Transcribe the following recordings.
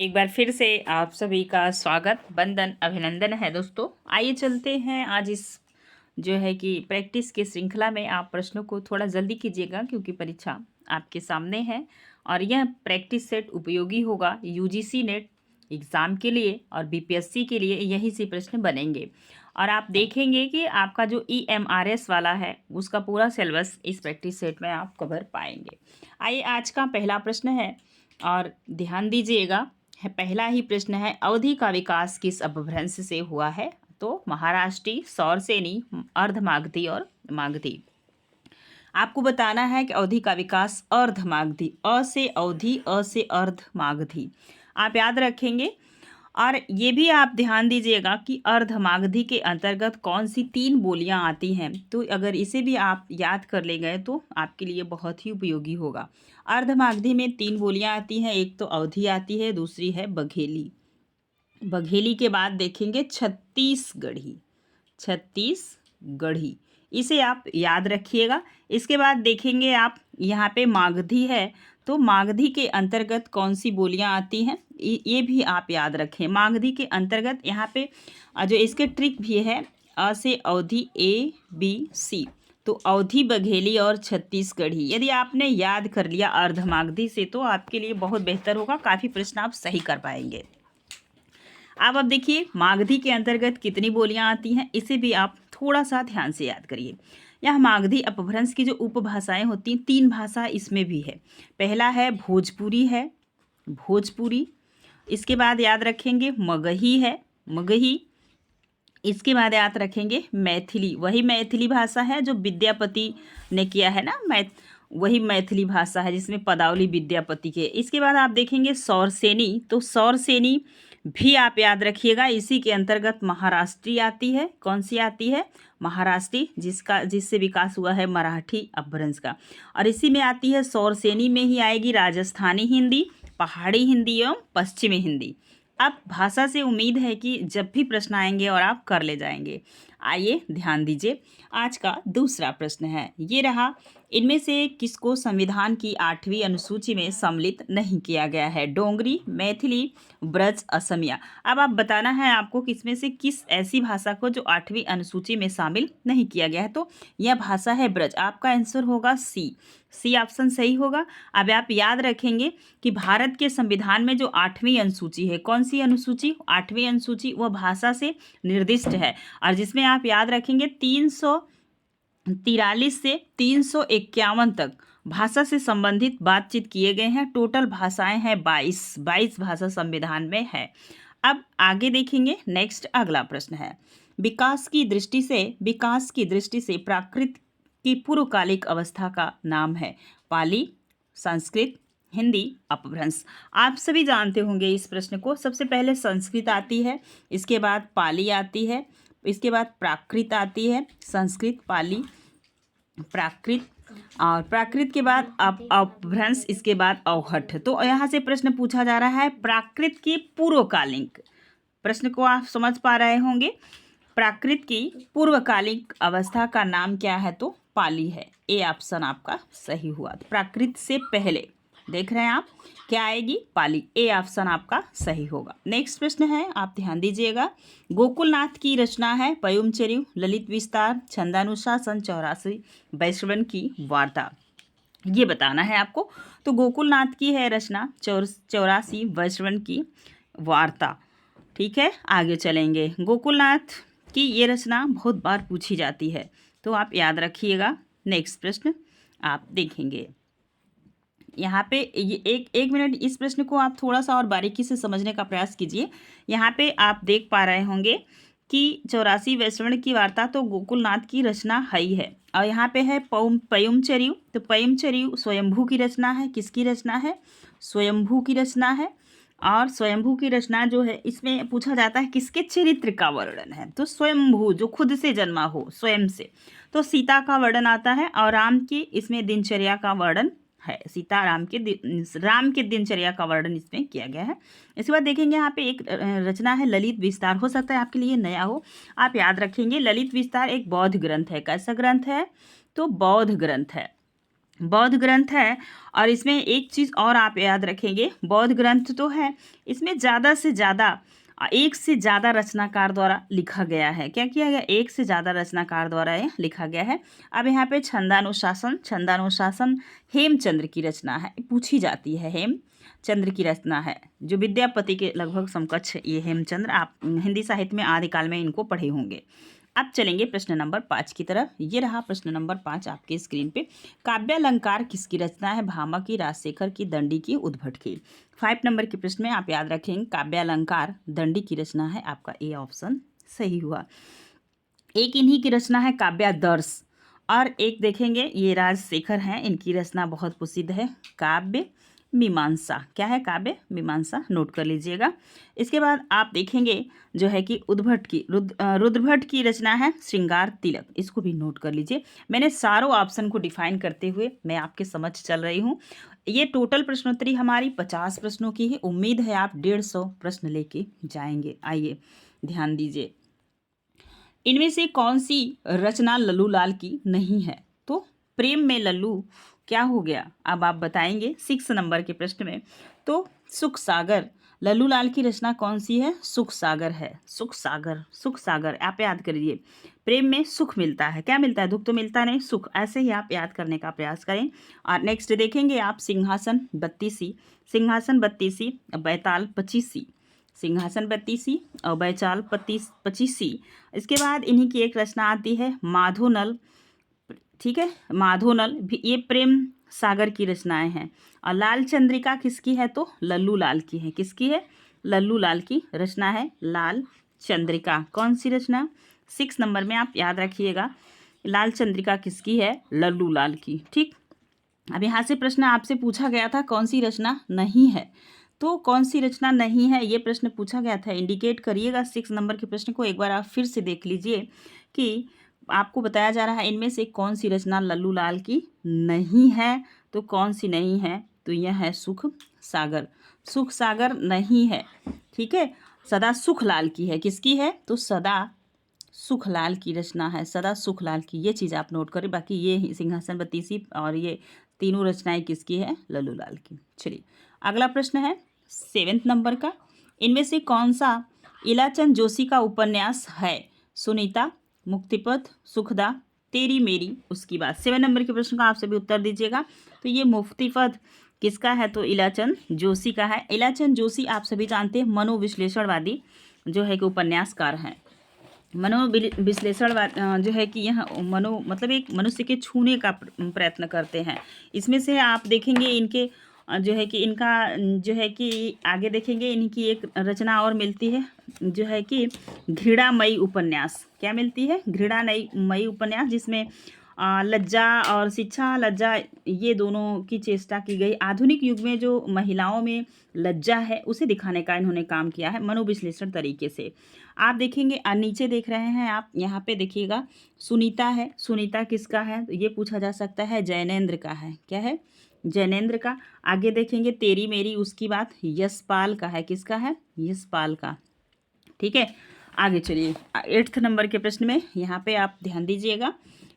एक बार फिर से आप सभी का स्वागत वंदन अभिनंदन है दोस्तों। आइए चलते हैं आज इस जो है कि प्रैक्टिस की श्रृंखला में। आप प्रश्नों को थोड़ा जल्दी कीजिएगा क्योंकि परीक्षा आपके सामने है और यह प्रैक्टिस सेट उपयोगी होगा यूजीसी नेट एग्ज़ाम के लिए और बीपीएससी के लिए। यही से प्रश्न बनेंगे और आप देखेंगे कि आपका जो ईएमआरएस वाला है उसका पूरा सिलेबस इस प्रैक्टिस सेट में आप कवर पाएंगे। आइए आज का पहला प्रश्न है और ध्यान दीजिएगा। पहला ही प्रश्न है, अवधि का विकास किस अपभ्रंश से हुआ है? तो महाराष्ट्री, सौरसेनी, अर्धमागधी और मागधी। आपको बताना है कि अवधि का विकास अर्धमागधी, अ से अवधि, अ से अर्धमागधी आप याद रखेंगे। और ये भी आप ध्यान दीजिएगा कि अर्धमागधी के अंतर्गत कौन सी 3 बोलियां आती हैं। तो अगर इसे भी आप याद कर ले गए तो आपके लिए बहुत ही उपयोगी होगा। अर्धमागधी में 3 बोलियां आती हैं, एक तो अवधी आती है, दूसरी है बघेली। बघेली के बाद देखेंगे छत्तीसगढ़ी, छत्तीसगढ़ी, इसे आप याद रखिएगा। इसके बाद देखेंगे आप यहाँ पे मागधी है, तो मागधी के अंतर्गत कौन सी बोलियां आती हैं ये भी आप याद रखें। मागधी के अंतर्गत यहाँ पे जो इसके ट्रिक भी है, अ से अवधि ए बी सी, तो अवधी, बघेली और छत्तीसगढ़ी यदि आपने याद कर लिया अर्धमागधी से तो आपके लिए बहुत बेहतर होगा, काफ़ी प्रश्न आप सही कर पाएंगे। अब देखिए मागधी के अंतर्गत कितनी बोलियां आती हैं इसे भी आप थोड़ा सा ध्यान से याद करिए। यह मागधी अपभ्रंश की जो उपभाषाएं होती हैं, 3 भाषा इसमें भी है। पहला है भोजपुरी है, भोजपुरी। इसके बाद याद रखेंगे मगही है, मगही। इसके बाद याद रखेंगे मैथिली, वही मैथिली भाषा है जो विद्यापति ने किया है ना, वही मैथिली भाषा है जिसमें पदावली विद्यापति के। इसके बाद आप देखेंगे सौरसेनी, तो सौरसेनी भी आप याद रखिएगा। इसी के अंतर्गत महाराष्ट्री आती है, कौन सी आती है? महाराष्ट्री, जिससे विकास हुआ है मराठी अपभ्रंश का। और इसी में आती है सौरसेनी में ही आएगी राजस्थानी हिंदी, पहाड़ी हिंदी एवं पश्चिमी हिंदी। अब भाषा से उम्मीद है कि जब भी प्रश्न आएंगे और आप कर ले जाएंगे। आइए ध्यान दीजिए, आज का दूसरा प्रश्न है, ये रहा, इनमें से किसको संविधान की 8वीं अनुसूची में सम्मिलित नहीं किया गया है? डोंगरी, मैथिली, ब्रज, असमिया। अब आप बताना है आपको कि इसमें से किस ऐसी भाषा को जो 8वीं अनुसूची में शामिल नहीं किया गया है। तो यह भाषा है ब्रज। आपका आंसर होगा सी, सी ऑप्शन सही होगा। अब आप याद रखेंगे कि भारत के संविधान में जो 8वीं अनुसूची है, कौन सी अनुसूची? 8वीं अनुसूची, वह भाषा से निर्दिष्ट है और जिसमें आप याद रखेंगे 343 से 351 तक भाषा से संबंधित बातचीत किए गए हैं। टोटल भाषाएं हैं 22 भाषा संविधान में है। अब आगे देखेंगे, नेक्स्ट अगला प्रश्न है, विकास की दृष्टि से प्राकृत की पूर्वकालिक अवस्था का नाम है? पाली, संस्कृत, हिंदी, अपभ्रंश। आप सभी जानते होंगे इस प्रश्न को। सबसे पहले संस्कृत आती है, इसके बाद पाली आती है, इसके बाद प्राकृत आती है, संस्कृत, पाली, प्राकृत, और प्राकृत के बाद अपभ्रंश, इसके बाद अवहट्ठ। तो यहाँ से प्रश्न पूछा जा रहा है प्राकृत की पूर्वकालिक, प्रश्न को आप समझ पा रहे होंगे। प्राकृत की पूर्वकालिक अवस्था का नाम क्या है? तो पाली है। ए ऑप्शन आपका सही हुआ। प्राकृत से पहले देख रहे हैं आप, क्या आएगी? पाली। ए ऑप्शन आपका सही होगा। नेक्स्ट प्रश्न है, आप ध्यान दीजिएगा, गोकुलनाथ की रचना है पयुमचर्यु, ललित विस्तार, छंदानुशासन, 84 वैश्रवण की वार्ता। ये बताना है आपको। तो गोकुलनाथ की है रचना 84 वैश्रवण की वार्ता। ठीक है, आगे चलेंगे। गोकुलनाथ की ये रचना बहुत बार पूछी जाती है, तो आप याद रखिएगा। नेक्स्ट प्रश्न आप देखेंगे, यहाँ पे ये एक मिनट, इस प्रश्न को आप थोड़ा सा और बारीकी से समझने का प्रयास कीजिए। यहाँ पे आप देख पा रहे होंगे कि 84 वैश्रवण की वार्ता तो गोकुलनाथ की रचना है ही है, और यहाँ पे है पयुमचर्यु, तो पयुमचर्यु स्वयंभू की रचना है। किसकी रचना है? स्वयंभू की रचना है। और स्वयंभू की रचना जो है, इसमें पूछा जाता है किसके चरित्र का वर्णन है? तो स्वयंभू, जो खुद से जन्मा हो, स्वयं से। तो सीता का वर्णन आता है और राम की इसमें दिनचर्या का वर्णन है। सीता राम के दिनचर्या का वर्णन इसमें किया गया है। इसके बाद देखेंगे यहाँ पे एक रचना है ललित विस्तार, हो सकता है आपके लिए नया हो, आप याद रखेंगे। ललित विस्तार एक बौद्ध ग्रंथ है। कैसा ग्रंथ है? तो बौद्ध ग्रंथ है। बौद्ध ग्रंथ है। और इसमें एक चीज़ और आप याद रखेंगे, बौद्ध ग्रंथ तो है, इसमें ज़्यादा से ज़्यादा एक से ज़्यादा रचनाकार द्वारा लिखा गया है। क्या किया गया? एक से ज़्यादा रचनाकार द्वारा ये लिखा गया है। अब यहाँ पे छंदानुशासन, छंदानुशासन हेमचंद्र की रचना है, पूछी जाती है, हेमचंद्र की रचना है, जो विद्यापति के लगभग समकक्ष ये हेमचंद्र, आप हिंदी साहित्य में आदिकाल में इनको पढ़े होंगे। अब चलेंगे प्रश्न नंबर 5 की तरफ। ये रहा प्रश्न नंबर 5 आपके स्क्रीन पे। काव्यालंकार किसकी रचना है? भामा की, राजशेखर की, दंडी की, उद्भट की। 5 नंबर के प्रश्न में आप याद रखेंगे काव्यालंकार दंडी की रचना है, आपका ए ऑप्शन सही हुआ। एक इन्हीं की रचना है काव्यादर्श, और एक देखेंगे ये राजशेखर हैं, इनकी रचना बहुत प्रसिद्ध है काव्य मीमांसा। क्या है? काव्य मीमांसा, नोट कर लीजिएगा। इसके बाद आप देखेंगे जो है कि उद्भट की, रुद्रभट्ट की रचना है श्रृंगार तिलक, इसको भी नोट कर लीजिए। मैंने सारों ऑप्शन को डिफाइन करते हुए मैं आपके समझ चल रही हूँ। ये टोटल प्रश्नोत्तरी हमारी 50 प्रश्नों की है। उम्मीद है आप 150 प्रश्न लेके जाएंगे। आइए ध्यान दीजिए, इनमें से कौन सी रचना लल्लू लाल की नहीं है? तो प्रेम में लल्लू क्या हो गया, अब आप बताएंगे 6 नंबर के प्रश्न में। तो सुख सागर, लल्लू लाल की रचना कौन सी है? सुख सागर है। सुख सागर, सुख सागर आप याद करिए। प्रेम में सुख मिलता है, क्या मिलता है? दुख तो मिलता नहीं, सुख। ऐसे ही आप याद करने का प्रयास करें। और नेक्स्ट देखेंगे आप सिंहासन बत्तीसी, सिंहासन बत्तीसी, बैताल पचीसी, सिंहासन बत्तीसी और बैचाल पचीसी। इसके बाद इन्हीं की एक रचना आती है माधोनल, ठीक है, माधोनल भी ये प्रेम सागर की रचनाएं हैं। और लाल चंद्रिका किसकी है? तो लल्लू लाल की है। किसकी है? लल्लू लाल की रचना है लाल चंद्रिका। कौन सी रचना? 6 नंबर में आप याद रखिएगा, लाल चंद्रिका किसकी है? लल्लू लाल की। ठीक, अब यहाँ से प्रश्न आपसे पूछा गया था कौन सी रचना नहीं है, तो कौन सी रचना नहीं है ये प्रश्न पूछा गया था। इंडिकेट करिएगा 6 नंबर के प्रश्न को, एक बार आप फिर से देख लीजिए कि आपको बताया जा रहा है इनमें से कौन सी रचना लल्लू लाल की नहीं है। तो कौन सी नहीं है? तो यह है सुख सागर, सुख सागर नहीं है। ठीक है, सदा सुखलाल की है। किसकी है? तो सदा सुखलाल की रचना है, सदा सुखलाल की। ये चीज़ आप नोट करें। बाकी ये सिंहासन बत्तीसी और ये तीनों रचनाएं किसकी है? लल्लू लाल की। चलिए अगला प्रश्न है 7 नंबर का। इनमें से कौन सा इलाचंद जोशी का उपन्यास है? सुनीता, मुक्तिपथ, सुखदा, तेरी मेरी, उसकी बात। 7 नंबर के प्रश्न का आप सभी उत्तर दीजिएगा। तो ये मुक्तिपथ किसका है? तो इलाचंद जोशी का है। इलाचंद जोशी आप सभी जानते हैं मनोविश्लेषणवादी जो है कि उपन्यासकार हैं। मनोविश्लेषण जो है कि यह मतलब एक मनुष्य के छूने का प्रयत्न करते हैं। इसमें से आप देखेंगे इनके जो है कि इनका जो है कि आगे देखेंगे इनकी एक रचना और मिलती है जो है कि घृणामयी उपन्यास। क्या मिलती है? घृणामयी उपन्यास, जिसमें लज्जा और शिक्षा, लज्जा ये दोनों की चेष्टा की गई। आधुनिक युग में जो महिलाओं में लज्जा है उसे दिखाने का इन्होंने काम किया है मनोविश्लेषण तरीके से। आप देखेंगे नीचे देख रहे हैं आप, यहाँ पे देखिएगा सुनीता है। सुनीता किसका है? तो ये पूछा जा सकता है जैनेंद्र का है। क्या है? जैनेंद्र का। आगे देखेंगे तेरी मेरी, उसकी बात यशपाल का है। किसका है? यशपाल का। ठीक है, आगे चलिए 8 नंबर के प्रश्न में यहाँ पे आप ध्यान दीजिएगा।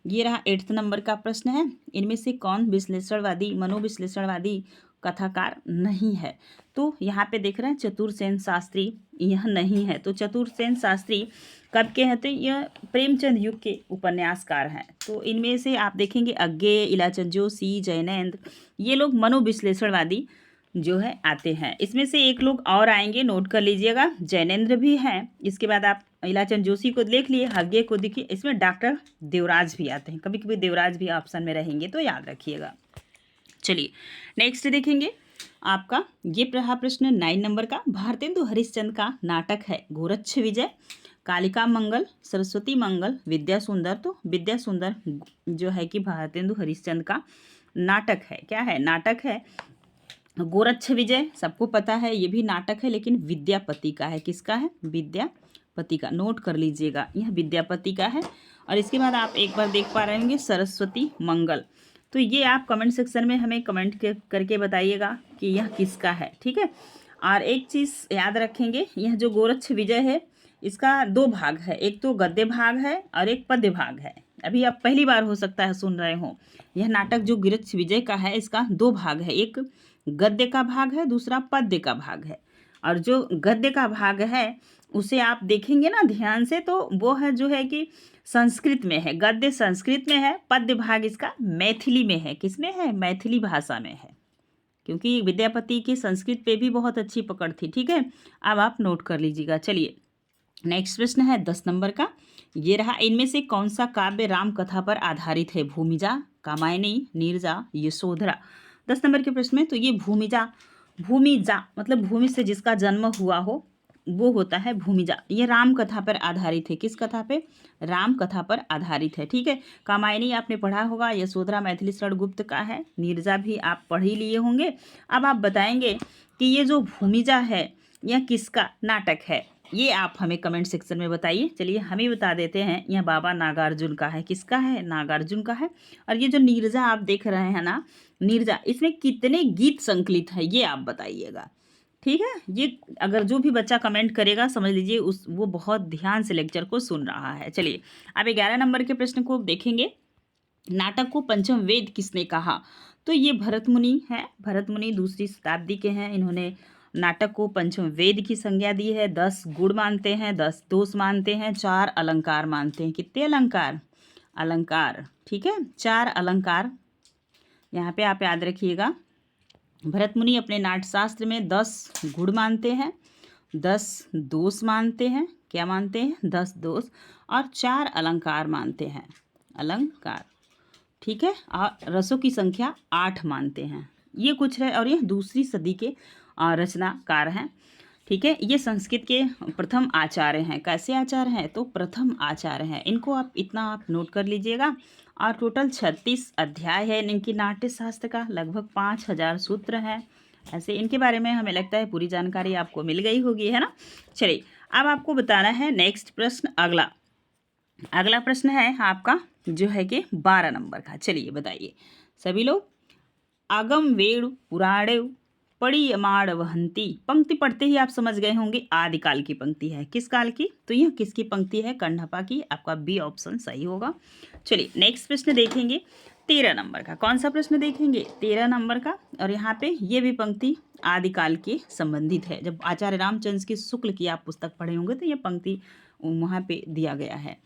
ये रहा 8 नंबर का प्रश्न है। इनमें से कौन विश्लेषणवादी, मनोविश्लेषणवादी कथाकार नहीं है? तो यहाँ पे देख रहे हैं चतुरसेन शास्त्री, यह नहीं है। तो चतुरसेन शास्त्री कब के हैं? तो यह प्रेमचंद युग के उपन्यासकार हैं। तो इनमें से आप देखेंगे अज्ञेय, इलाचंद जोशी, जैनेंद्र, ये लोग मनोविश्लेषणवादी जो है आते हैं। इसमें से एक लोग और आएंगे, नोट कर लीजिएगा, जैनेंद्र भी हैं। इसके बाद आप इलाचंद जोशी को देख लिए, अज्ञेय को देखिए। इसमें डॉक्टर देवराज भी आते हैं, कभी कभी देवराज भी ऑप्शन में रहेंगे, तो याद रखिएगा। चलिए नेक्स्ट देखेंगे आपका ये रहा प्रश्न 9 नंबर का। भारतेंदु हरिश्चंद्र का नाटक है गोरक्ष विजय, कालिका मंगल, सरस्वती मंगल, विद्या सुंदर। तो विद्या सुंदर जो है कि भारतेंदु हरिश्चंद्र का नाटक है। क्या है? नाटक है। गोरक्ष विजय सबको पता है, ये भी नाटक है, लेकिन विद्यापति का है। किसका है? विद्यापति का। नोट कर लीजिएगा, यह विद्यापति का है। और इसके बाद आप एक बार देख पा रहे होंगे सरस्वती मंगल। तो ये आप कमेंट सेक्शन में हमें कमेंट करके बताइएगा कि यह किसका है। ठीक है, और एक चीज़ याद रखेंगे, यह जो गोरक्ष विजय है इसका 2 भाग है, एक तो गद्य भाग है और एक पद्य भाग है। अभी आप पहली बार हो सकता है सुन रहे हो। यह नाटक जो गिरच विजय का है, इसका 2 भाग है, एक गद्य का भाग है, दूसरा पद्य का भाग है। और जो गद्य का भाग है उसे आप देखेंगे ना ध्यान से, तो वो है जो है कि संस्कृत में है, गद्य संस्कृत में है, पद्य भाग इसका मैथिली में है। किस में है? मैथिली भाषा में है, क्योंकि विद्यापति की संस्कृत पे भी बहुत अच्छी पकड़ थी। ठीक है, अब आप नोट कर लीजिएगा। चलिए नेक्स्ट प्रश्न है 10 नंबर का, ये रहा। इनमें से कौन सा काव्य राम कथा पर आधारित है? भूमिजा, कामायनी, नीरजा, यशोधरा। 10 नंबर के प्रश्न में तो ये भूमिजा, भूमिजा मतलब भूमि से जिसका जन्म हुआ हो वो होता है भूमिजा। ये राम कथा पर आधारित है। किस कथा पे? राम कथा पर आधारित है। ठीक है, कामायनी आपने पढ़ा होगा, यशोधरा मैथिली शरण गुप्त का है, नीरजा भी आप पढ़ ही लिए होंगे। अब आप बताएंगे कि ये जो भूमिजा है यह किसका नाटक है, ये आप हमें कमेंट सेक्शन में बताइए। चलिए हम ही बता देते हैं, यह बाबा नागार्जुन का है। किसका है? नागार्जुन का है। और ये जो नीरजा आप देख रहे हैं ना, नीरजा, इसमें कितने गीत संकलित है ये आप बताइएगा। ठीक है, ये अगर जो भी बच्चा कमेंट करेगा समझ लीजिए उस वो बहुत ध्यान से लेक्चर को सुन रहा है। चलिए अब 11 नंबर के प्रश्न को देखेंगे। नाटक को पंचम वेद किसने कहा? तो ये भरत मुनि है। भरत मुनि दूसरी शताब्दी के हैं। इन्होंने नाटक को पंचम वेद की संज्ञा दी है। 10 गुण मानते हैं, 10 दोष मानते हैं, 4 अलंकार मानते हैं। कितने अलंकार? अलंकार, ठीक है, 4 अलंकार यहाँ पे आप याद रखिएगा। भरत मुनि अपने नाट्यशास्त्र में 10 गुण मानते हैं, 10 दोष मानते हैं। क्या मानते हैं? 10 दोष, और 4 अलंकार मानते हैं। अलंकार, ठीक है, और रसों की संख्या 8 मानते हैं। ये कुछ है, और ये दूसरी सदी के रचनाकार हैं। ठीक है, ये संस्कृत के प्रथम आचार्य हैं। कैसे आचार्य हैं? तो प्रथम आचार्य हैं। इनको आप इतना आप नोट कर लीजिएगा। और टोटल 36 अध्याय है इनकी नाट्य शास्त्र का, लगभग 5000 सूत्र हैं। ऐसे इनके बारे में हमें लगता है पूरी जानकारी आपको मिल गई होगी, है ना। चलिए अब आपको बताना है नेक्स्ट प्रश्न। अगला प्रश्न है आपका जो है कि 12 नंबर का। चलिए बताइए सभी लोग। आगम वेणु पुराणेव पड़ियमाण वहंती। पंक्ति पढ़ते ही आप समझ गए होंगे आदिकाल की पंक्ति है। किस काल की? तो यह किसकी पंक्ति है? कंडहपा की। आपका बी ऑप्शन सही होगा। चलिए नेक्स्ट प्रश्न देखेंगे 13 नंबर का। कौन सा प्रश्न देखेंगे? 13 नंबर का। और यहाँ पे ये भी पंक्ति आदिकाल के संबंधित है। जब आचार्य रामचंद्र की शुक्ल की आप पुस्तक पढ़े होंगे तो ये पंक्ति वहाँ पे दिया गया है।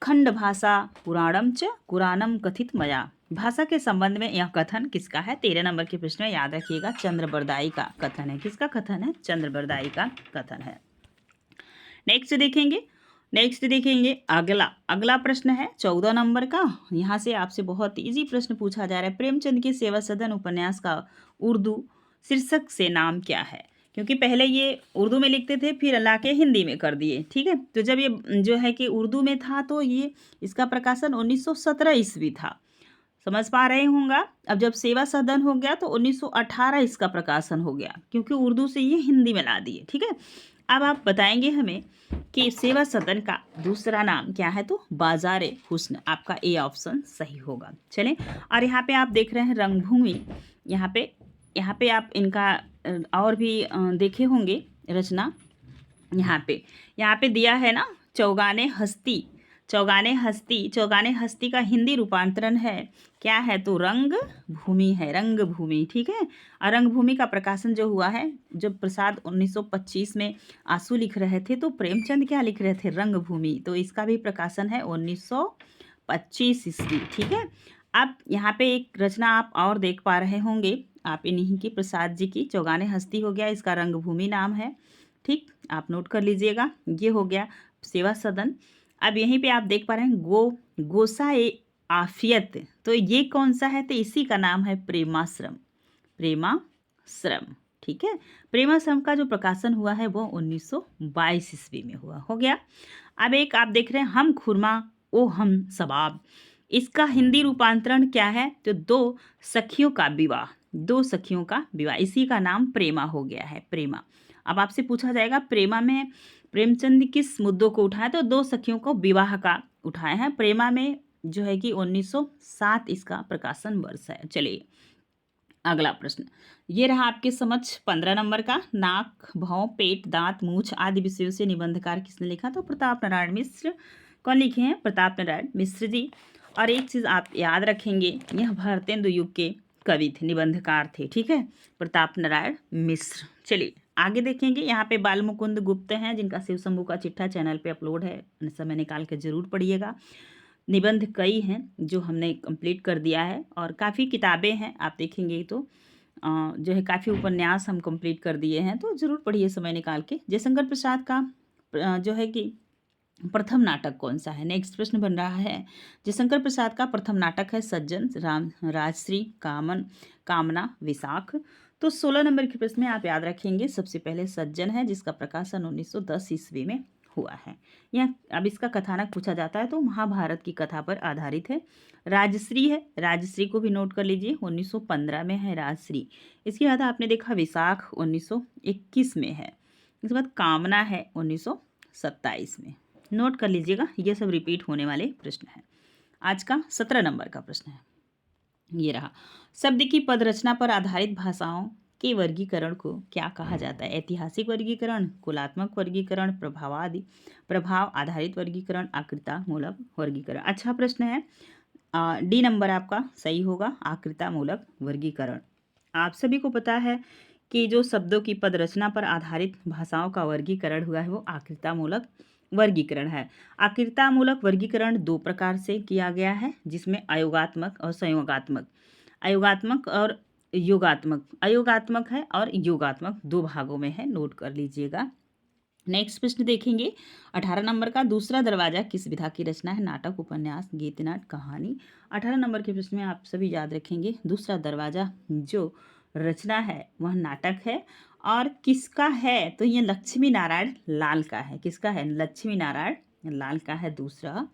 खंड भाषा पुराणम च कुरानम कथित मया। भाषा के संबंध में यह कथन किसका है? 13 नंबर के प्रश्न में याद रखिएगा, चंद्रबरदाई का कथन है। किसका कथन है? चंद्रबरदाई का कथन है। नेक्स्ट देखेंगे अगला प्रश्न है 14 नंबर का। यहाँ से आपसे बहुत इजी प्रश्न पूछा जा रहा है। प्रेमचंद के सेवा सदन उपन्यास का उर्दू शीर्षक से नाम क्या है? क्योंकि पहले ये उर्दू में लिखते थे, फिर ला के हिंदी में कर दिए। ठीक है, तो जब ये जो है कि उर्दू में था तो ये इसका प्रकाशन 1917 ईस्वी था। समझ पा रहे होंगे। अब जब सेवा सदन हो गया तो 1918 इसका प्रकाशन हो गया, क्योंकि उर्दू से ये हिंदी में ला दिए। ठीक है, अब आप बताएंगे हमें कि सेवा सदन का दूसरा नाम क्या है? तो बाजारे हुस्न। आपका ए ऑप्शन सही होगा। चलें, और यहाँ पे आप देख रहे हैं रंगभूमि। यहाँ पे आप इनका और भी देखे होंगे रचना। यहाँ पे दिया है ना, चौगाने हस्ती का हिंदी रूपांतरण है क्या है? तो रंग भूमि है, रंग भूमि। ठीक है, और रंग भूमि का प्रकाशन जो हुआ है, जब प्रसाद 1925 में आंसू लिख रहे थे तो प्रेमचंद क्या लिख रहे थे? रंग भूमि। तो इसका भी प्रकाशन है 1925 ईस्वी। ठीक है, अब यहाँ पे एक रचना आप और देख पा रहे होंगे, आप इन्हीं की प्रसाद जी की, चौगाने हस्ती हो गया, इसका रंग भूमि नाम है। ठीक, आप नोट कर लीजिएगा। ये हो गया सेवा सदन। अब यहीं पे आप देख पा रहे हैं गोसा ए आफियत। तो ये कौन सा है? तो इसी का नाम है प्रेमाश्रम। ठीक है, प्रेमाश्रम का जो प्रकाशन हुआ है वो 1922 ईस्वी में हुआ। हो गया। अब एक आप देख रहे हैं हम खुरमा ओ हम सबाब। इसका हिंदी रूपांतरण क्या है? तो दो सखियों का विवाह, इसी का नाम प्रेमा हो गया है, प्रेमा। अब आपसे पूछा जाएगा प्रेमा में प्रेमचंद किस मुद्दों को उठाए? तो दो सखियों को विवाह का उठाए हैं। प्रेमा में जो है कि 1907 इसका प्रकाशन वर्ष है। चलिए अगला प्रश्न, ये रहा आपके समक्ष 15 नंबर का। नाक, भौं, पेट, दांत, मूछ आदि विषयों से निबंधकार किसने लिखा? तो प्रताप नारायण मिश्र। कौन लिखे हैं? प्रताप नारायण मिश्र जी। और एक चीज़ आप याद रखेंगे, यह भारतेंदु युग के कवि थे, निबंधकार थे, ठीक है, प्रताप नारायण मिश्र। चलिए आगे देखेंगे, यहाँ पे बाल मुकुंद गुप्त हैं जिनका शिव शंभू का चिट्ठा चैनल पे अपलोड है, समय निकाल के जरूर पढ़िएगा। निबंध कई हैं जो हमने कंप्लीट कर दिया है और काफ़ी किताबें हैं, आप देखेंगे तो जो है काफ़ी उपन्यास हम कंप्लीट कर दिए हैं, तो ज़रूर पढ़िए समय निकाल के। जयशंकर प्रसाद का जो है कि प्रथम नाटक कौन सा है? नेक्स्ट प्रश्न बन रहा है, जयशंकर प्रसाद का प्रथम नाटक है सज्जन, राम, राजश्री, कामना, विशाख। तो 16 नंबर के प्रश्न में आप याद रखेंगे, सबसे पहले सज्जन है जिसका प्रकाशन 1910 ईस्वी में हुआ है। यह अब इसका कथानक पूछा जाता है तो महाभारत की कथा पर आधारित है। राजश्री है, राजश्री को भी नोट कर लीजिए, 1915 में है राजश्री। इसके बाद आपने देखा विशाख 1921 में है। इसके बाद कामना है 1927 में। नोट कर लीजिएगा, ये सब रिपीट होने वाले प्रश्न हैं। आज का 17 नंबर का प्रश्न है, ये रहा, शब्द की पद रचना पर आधारित भाषाओं के वर्गीकरण को क्या कहा जाता है? ऐतिहासिक वर्गीकरण, कुलात्मक वर्गीकरण, प्रभाव आधारित वर्गीकरण, आकृतामूलक वर्गीकरण। अच्छा प्रश्न है, डी नंबर आपका सही होगा, आकृतामूलक वर्गीकरण। आप सभी को पता है कि जो शब्दों की पद रचना पर आधारित भाषाओं का वर्गीकरण हुआ है वो आकृतामूलक वर्गीकरण है। आकृतामूलक वर्गीकरण दो प्रकार से किया गया है, जिसमें अयोगात्मक और संयोगात्मक। अयोगात्मक और योगात्मक, अयोगात्मक है और योगात्मक, दो भागों में है, नोट कर लीजिएगा। नेक्स्ट प्रश्न देखेंगे 18 नंबर का, दूसरा दरवाजा किस विधा की रचना है? नाटक, उपन्यास, गीत नाट, कहानी। 18 नंबर के प्रश्न में आप सभी याद रखेंगे, दूसरा दरवाजा जो रचना है वह नाटक है और किसका है? तो ये लक्ष्मी नारायण लाल का है। किसका है? लक्ष्मी नारायण लाल का है दूसरा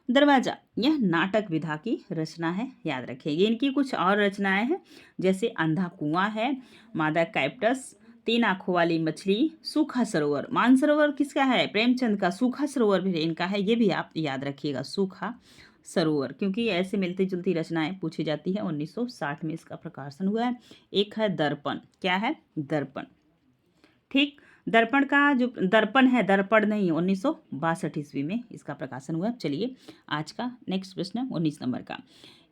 दरवाजा। यह नाटक विधा की रचना है, याद रखिएगा। इनकी कुछ और रचनाएं हैं, जैसे अंधा कुआं है, मादा कैप्टस, तीन आंखों वाली मछली, सूखा सरोवर। मानसरोवर किसका है? प्रेमचंद का। सूखा सरोवर भी इनका है, ये भी आप याद रखिएगा, सूखा सरोवर, क्योंकि ऐसे मिलती जुलती रचनाएं पूछी जाती है। 1960 में इसका प्रकाशन हुआ है। एक है दर्पण, क्या है? दर्पण, ठीक। दर्पण का जो दर्पण है, दर्पण नहीं, 1962 ईस्वी में इसका प्रकाशन हुआ। चलिए आज का नेक्स्ट प्रश्न 19 नंबर का,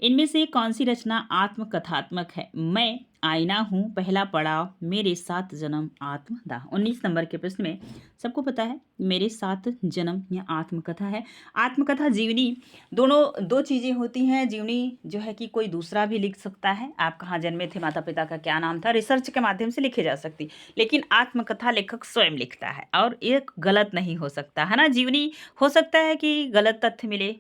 इनमें से कौन सी रचना आत्मकथात्मक है? मैं आईना हूँ, पहला पड़ाव, मेरे सात जन्म, आत्मदाह। 19 नंबर के प्रश्न में सबको पता है मेरे सात जन्म यह आत्मकथा है। आत्मकथा जीवनी, दोनों दो चीज़ें होती हैं। जीवनी जो है कि कोई दूसरा भी लिख सकता है, आप कहाँ जन्मे थे, माता पिता का क्या नाम था, रिसर्च के माध्यम से लिखी जा सकती, लेकिन आत्मकथा लेखक स्वयं लिखता है और एक गलत नहीं हो सकता है ना। जीवनी हो सकता है कि गलत तथ्य मिले,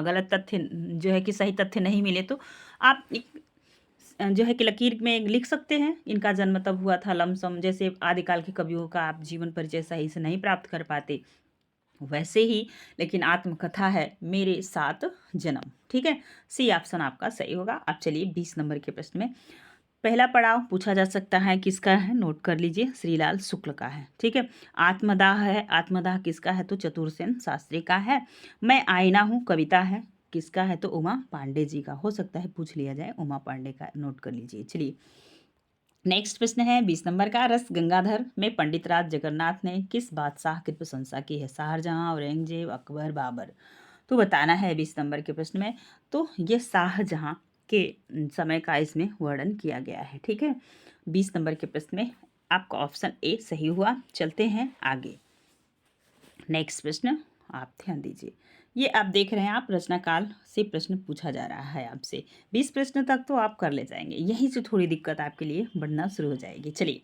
गलत तथ्य जो है कि सही तथ्य नहीं मिले, तो आप जो है कि लकीर में लिख सकते हैं इनका जन्म तब हुआ था, लमसम, जैसे आदिकाल के कवियों का आप जीवन परिचय सही से नहीं प्राप्त कर पाते, वैसे ही लेकिन आत्मकथा है मेरे सात जन्म, ठीक है। सी ऑप्शन आपका सही होगा। अब चलिए 20 नंबर के प्रश्न में, पहला पड़ाव पूछा जा सकता है, किसका है? नोट कर लीजिए, श्रीलाल शुक्ल का है, ठीक है। आत्मदाह है, आत्मदाह किसका है? तो चतुरसेन शास्त्री का है। मैं आईना हूँ कविता है, किसका है? तो उमा पांडे जी का, हो सकता है पूछ लिया जाए, उमा पांडे का, नोट कर लीजिए। चलिए नेक्स्ट प्रश्न है 20 नंबर का, रस गंगाधर में पंडित राज जगन्नाथ ने किस बादशाह की प्रशंसा की है? शाहजहां, औरंगजेब, अकबर, बाबर। तो बताना है 20 नंबर के प्रश्न में, तो ये शाहजहां के समय का इसमें वर्णन किया गया है, ठीक है। 20 नंबर के प्रश्न में आपका ऑप्शन ए सही हुआ। चलते हैं आगे, नेक्स्ट प्रश्न आप ध्यान दीजिए, ये आप देख रहे हैं, आप रचनाकाल से प्रश्न पूछा जा रहा है आपसे। 20 प्रश्न तक तो आप कर ले जाएंगे, यहीं से थोड़ी दिक्कत आपके लिए बढ़ना शुरू हो जाएगी। चलिए